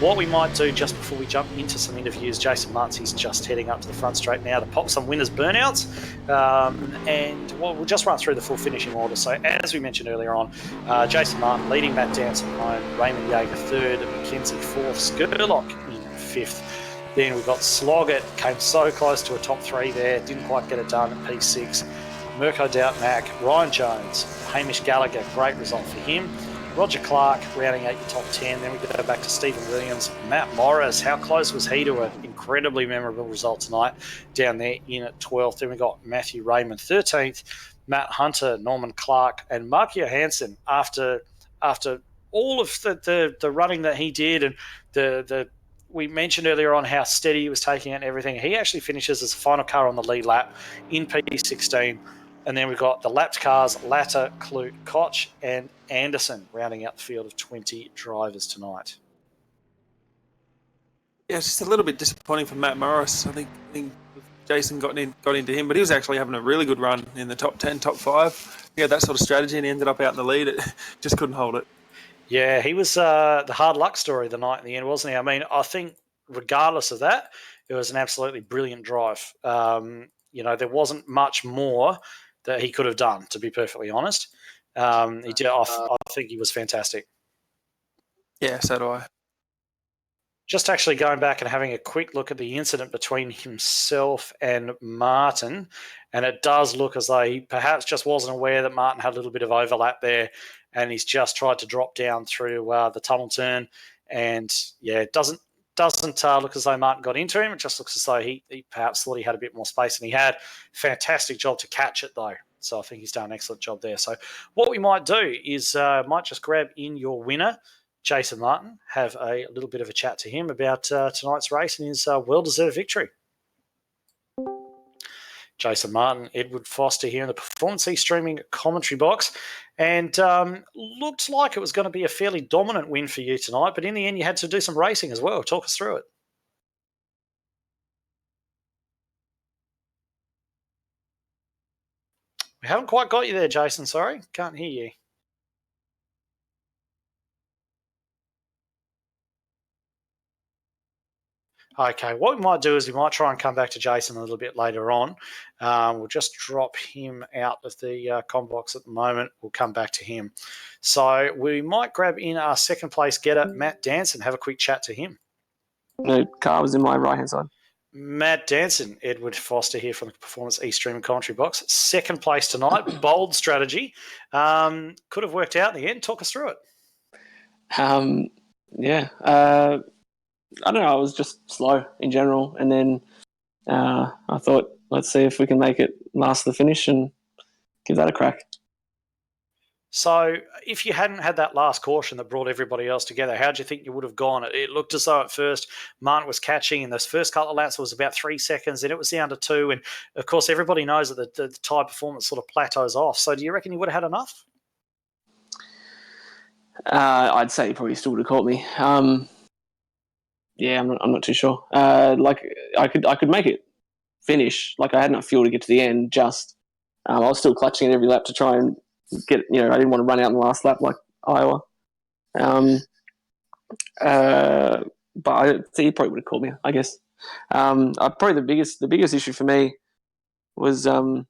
what we might do just before we jump into some interviews, Jason Martin, he's just heading up to the front straight now to pop some winners' burnouts. And we'll just run through the full finishing order. So as we mentioned earlier on, Jason Martin leading Matt Danson home, Raymond Jaeger 3rd, Mackenzie 4th, Scurlock in 5th. Then we've got Sloggett, came so close to a top 3 there, didn't quite get it done at P6. Mirko Dautanac, Ryan Jones, Hamish Gallagher, great result for him. Roger Clark rounding out your top 10. Then we go back to Stephen Williams. Matt Morris, how close was he to an incredibly memorable result tonight down there in at 12th. Then we got Matthew Raymond 13th, Matt Hunter, Norman Clark, and Mark Johansson after all of the running that he did and we mentioned earlier on how steady he was taking it and everything. He actually finishes as the final car on the lead lap in P16. And then we've got the lapped cars, Latter, Kloet, Koch, and Anderson rounding out the field of 20 drivers tonight. Yeah, it's just a little bit disappointing for Matt Morris. I think Jason got into him, but he was actually having a really good run in the top 10, top 5. He had that sort of strategy and he ended up out in the lead. It just couldn't hold it. Yeah, he was the hard luck story of the night in the end, wasn't he? I mean, I think regardless of that, it was an absolutely brilliant drive. there wasn't much more that he could have done, to be perfectly honest. He did. I think he was fantastic. Yeah, so do I. Just actually going back and having a quick look at the incident between himself and Martin, and it does look as though he perhaps just wasn't aware that Martin had a little bit of overlap there, and he's just tried to drop down through the tunnel turn, and it doesn't look as though Martin got into him. It just looks as though he perhaps thought he had a bit more space than he had. Fantastic job to catch it though. So I think he's done an excellent job there. So what we might do is might just grab in your winner, Jason Martin, have a little bit of a chat to him about tonight's race and his well-deserved victory. Jason Martin, Edward Foster here in the Performance E-Streaming commentary box. And looked like it was going to be a fairly dominant win for you tonight, but in the end you had to do some racing as well. Talk us through it. We haven't quite got you there, Jason. Sorry, can't hear you. Okay, what we might do is we might try and come back to Jason a little bit later on. We'll just drop him out of the com box at the moment. We'll come back to him. So we might grab in our second place getter, Matt Danson, have a quick chat to him. The car was in my right-hand side. Matt Danson, Edward Foster here from the Performance E-Streaming commentary box. Second place tonight, bold strategy. Could have worked out in the end. Talk us through it. I don't know, I was just slow in general. And then I thought, let's see if we can make it last to the finish and give that a crack. So if you hadn't had that last caution that brought everybody else together, how do you think you would have gone? It looked as though at first Martin was catching. In those first couple of laps, it was about 3 seconds. Then it was down to 2. And, of course, everybody knows that the tyre performance sort of plateaus off. So do you reckon you would have had enough? I'd say he probably still would have caught me. I'm not too sure. I could make it finish. Like I had enough fuel to get to the end. Just I was still clutching at every lap to try and get. I didn't want to run out in the last lap like Iowa. But I think he probably would have caught me, I guess. Probably the biggest issue for me was when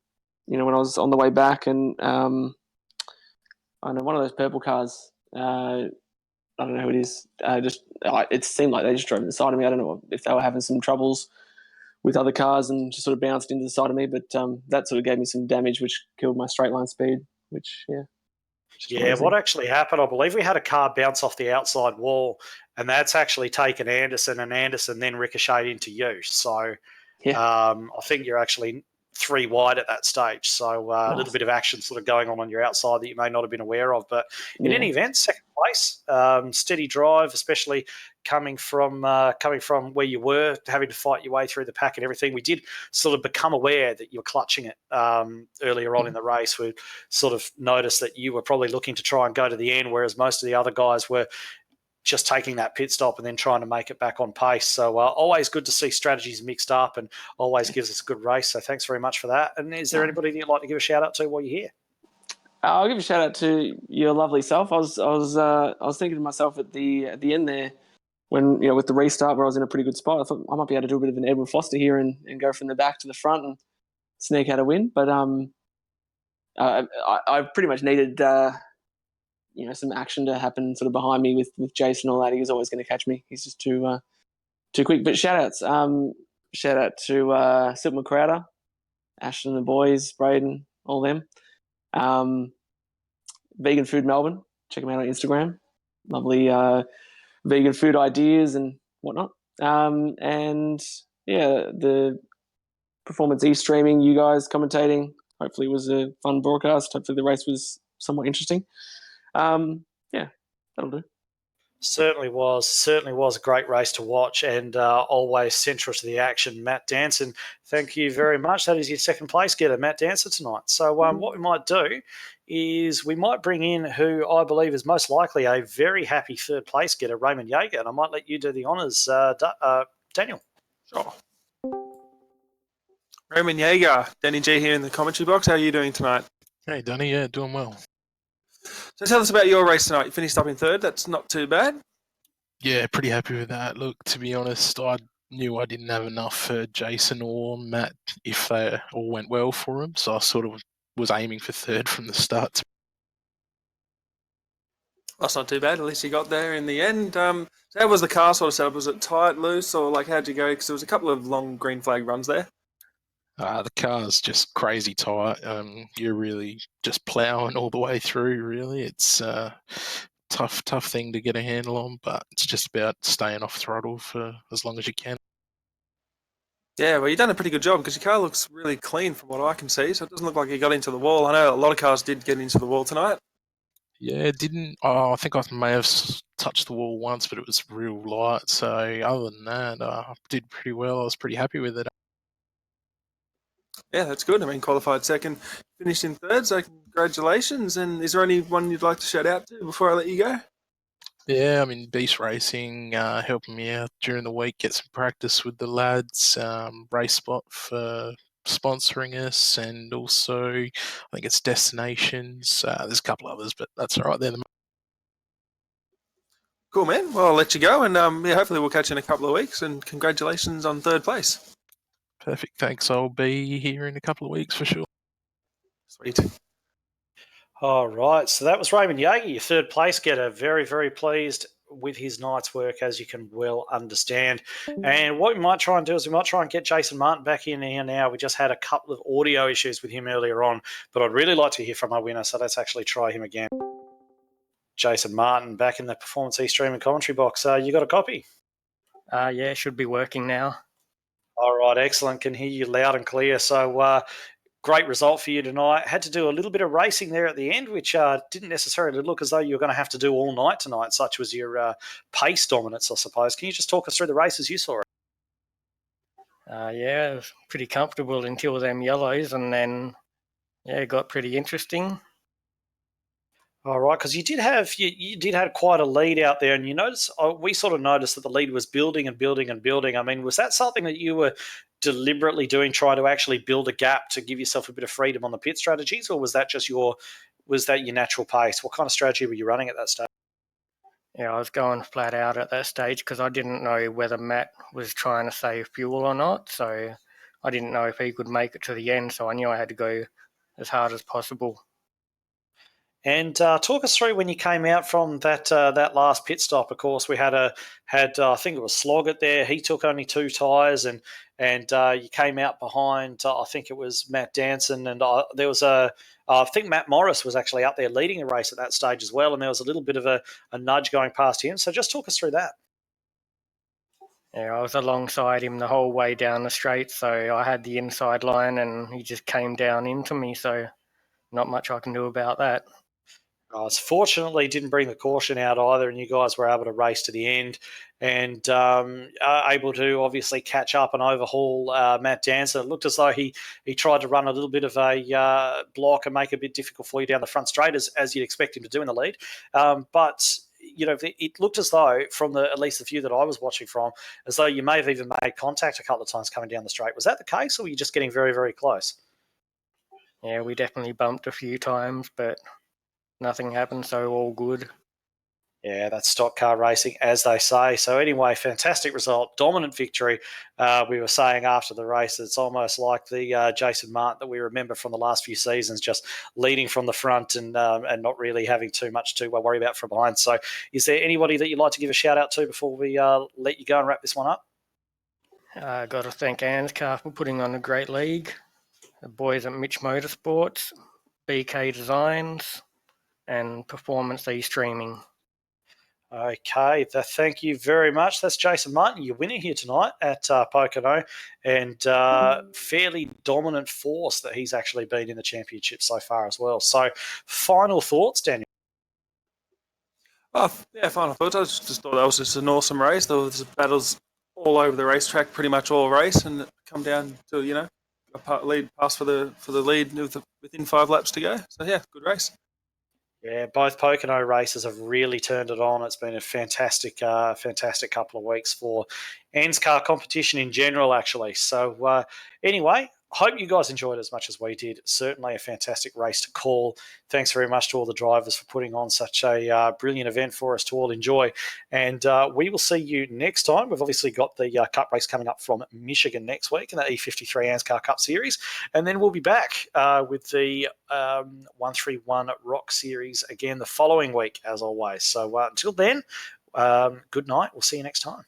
I was on the way back and I know one of those purple cars. I don't know who it is. It seemed like they just drove to the side of me. I don't know if they were having some troubles with other cars and just sort of bounced into the side of me. But that sort of gave me some damage, which killed my straight line speed. What actually happened, I believe we had a car bounce off the outside wall, and that's actually taken Anderson, and Anderson then ricocheted into you. So I think you're actually 3 wide at that stage. So a little bit of action sort of going on your outside that you may not have been aware of. But in any event, second place, steady drive, especially coming from where you were, having to fight your way through the pack and everything. We did sort of become aware that you were clutching it earlier on in the race. We sort of noticed that you were probably looking to try and go to the end, whereas most of the other guys were just taking that pit stop and then trying to make it back on pace. So always good to see strategies mixed up and always gives us a good race. So thanks very much for that. And is there anybody that you'd like to give a shout out to while you're here? I'll give a shout out to your lovely self. I was thinking to myself at the end there when with the restart where I was in a pretty good spot. I thought I might be able to do a bit of an Edward Foster here and go from the back to the front and sneak out a win. But I pretty much needed some action to happen sort of behind me with Jason and all that. He was always going to catch me. He's just too quick. But shout outs. Shout out to Silton Crowder, Ashton and the boys, Braden, all them. Vegan Food Melbourne. Check them out on Instagram. Lovely vegan food ideas and whatnot. The Performance E-Streaming, you guys commentating. Hopefully it was a fun broadcast. Hopefully the race was somewhat interesting. That'll do. Certainly was a great race to watch and always central to the action. Matt Danson, thank you very much. That is your second place getter, Matt Danson, tonight. So what we might do is we might bring in who I believe is most likely a very happy third place getter, Raymond Jaeger, and I might let you do the honours, Daniel. Sure. Raymond Jaeger, Danny G here in the commentary box. How are you doing tonight? Hey, Danny. Yeah, doing well. So tell us about your race tonight. You finished up in third. That's not too bad. Yeah, pretty happy with that. Look, to be honest, I knew I didn't have enough for Jason or Matt if they all went well for them, so I sort of was aiming for third from the start. That's not too bad. At least you got there in the end. So how was the car sort of set up? Was it tight, loose, or like how'd you go? Because there was a couple of long green flag runs there. The car's just crazy tight. You're really just ploughing all the way through, really. It's tough thing to get a handle on, but it's just about staying off throttle for as long as you can. Yeah, well, you've done a pretty good job because your car looks really clean from what I can see, so it doesn't look like you got into the wall. I know a lot of cars did get into the wall tonight. Yeah, it didn't. I think I may have touched the wall once, but it was real light. So other than that, I did pretty well. I was pretty happy with it. Yeah, that's good. I mean, qualified second, finished in third, so congratulations. And is there anyone you'd like to shout out to before I let you go? Yeah, I mean, Beast Racing helping me out during the week, get some practice with the lads. Race Spot for sponsoring us, and also I think it's Destinations. There's a couple others, but that's all right. They're the Cool, man. Well, I'll let you go, and yeah, hopefully we'll catch you in a couple of weeks. And congratulations on third place. perfect. Thanks. I'll be here in a couple of weeks for sure. Sweet. All right, so that was Raymond Jaeger, your third place getter. Very, very pleased with his night's work, as you can well understand. And what we might try and do is we might try and get Jason Martin back in here now. We just had a couple of audio issues with him earlier on, but I'd really like to hear from our winner, so let's actually try him again. Jason Martin back in the Performance E-Streaming commentary box. You got a copy? Yeah, should be working now. All right, excellent. Can hear you loud and clear. So great result for you tonight. Had to do a little bit of racing there at the end, which didn't necessarily look as though you were going to have to do all night tonight, such was your pace dominance, I suppose. Can you just talk us through the races you saw? Yeah, it was pretty comfortable until them yellows, and then it got pretty interesting. All right, because you did have quite a lead out there, and you notice we sort of noticed that the lead was building and building and building. I mean, was that something that you were deliberately doing, trying to actually build a gap to give yourself a bit of freedom on the pit strategies, or was that your natural pace? What kind of strategy were you running at that stage? Yeah, I was going flat out at that stage because I didn't know whether Matt was trying to save fuel or not, so I didn't know if he could make it to the end, so I knew I had to go as hard as possible. And talk us through when you came out from that last pit stop. Of course, we had I think it was Sloggett there. He took only 2 tyres, and you came out behind. I think it was Matt Danson, and there was I think Matt Morris was actually out there leading the race at that stage as well, and there was a little bit of a nudge going past him. So just talk us through that. Yeah, I was alongside him the whole way down the straight, so I had the inside line, and he just came down into me. So not much I can do about that. Fortunately, didn't bring the caution out either, and you guys were able to race to the end and able to obviously catch up and overhaul Matt Danson. It looked as though he tried to run a little bit of a block and make it a bit difficult for you down the front straight, as you'd expect him to do in the lead. But you know, it looked as though, from at least the few that I was watching from, as though you may have even made contact a couple of times coming down the straight. Was that the case, or were you just getting very, very close? Yeah, we definitely bumped a few times, but nothing happened, so all good. Yeah, that's stock car racing, as they say. So anyway, fantastic result, dominant victory. We were saying after the race that it's almost like the Jason Martin that we remember from the last few seasons, just leading from the front and not really having too much to worry about from behind. So is there anybody that you'd like to give a shout out to before we let you go and wrap this one up? Got to thank ANZCAR for putting on a great league. The boys at Mitch Motorsports, BK Designs, and Performance E-Streaming. Okay, thank you very much. That's Jason Martin, your winner here tonight at Pocono, and fairly dominant force that he's actually been in the championship so far as well. So, final thoughts, Daniel? Oh, yeah, final thoughts. I just thought that was just an awesome race. There was battles all over the racetrack, pretty much all race, and it come down to a lead pass for the lead within 5 laps to go. So yeah, good race. Yeah, both Pocono races have really turned it on. It's been a fantastic couple of weeks for ANZCAR competition in general, actually. So anyway, hope you guys enjoyed as much as we did. Certainly a fantastic race to call. Thanks very much to all the drivers for putting on such a brilliant event for us to all enjoy. And we will see you next time. We've obviously got the Cup race coming up from Michigan next week in the E53 ANZCAR Cup Series. And then we'll be back with the 131 Rock Series again the following week, as always. So until then, good night. We'll see you next time.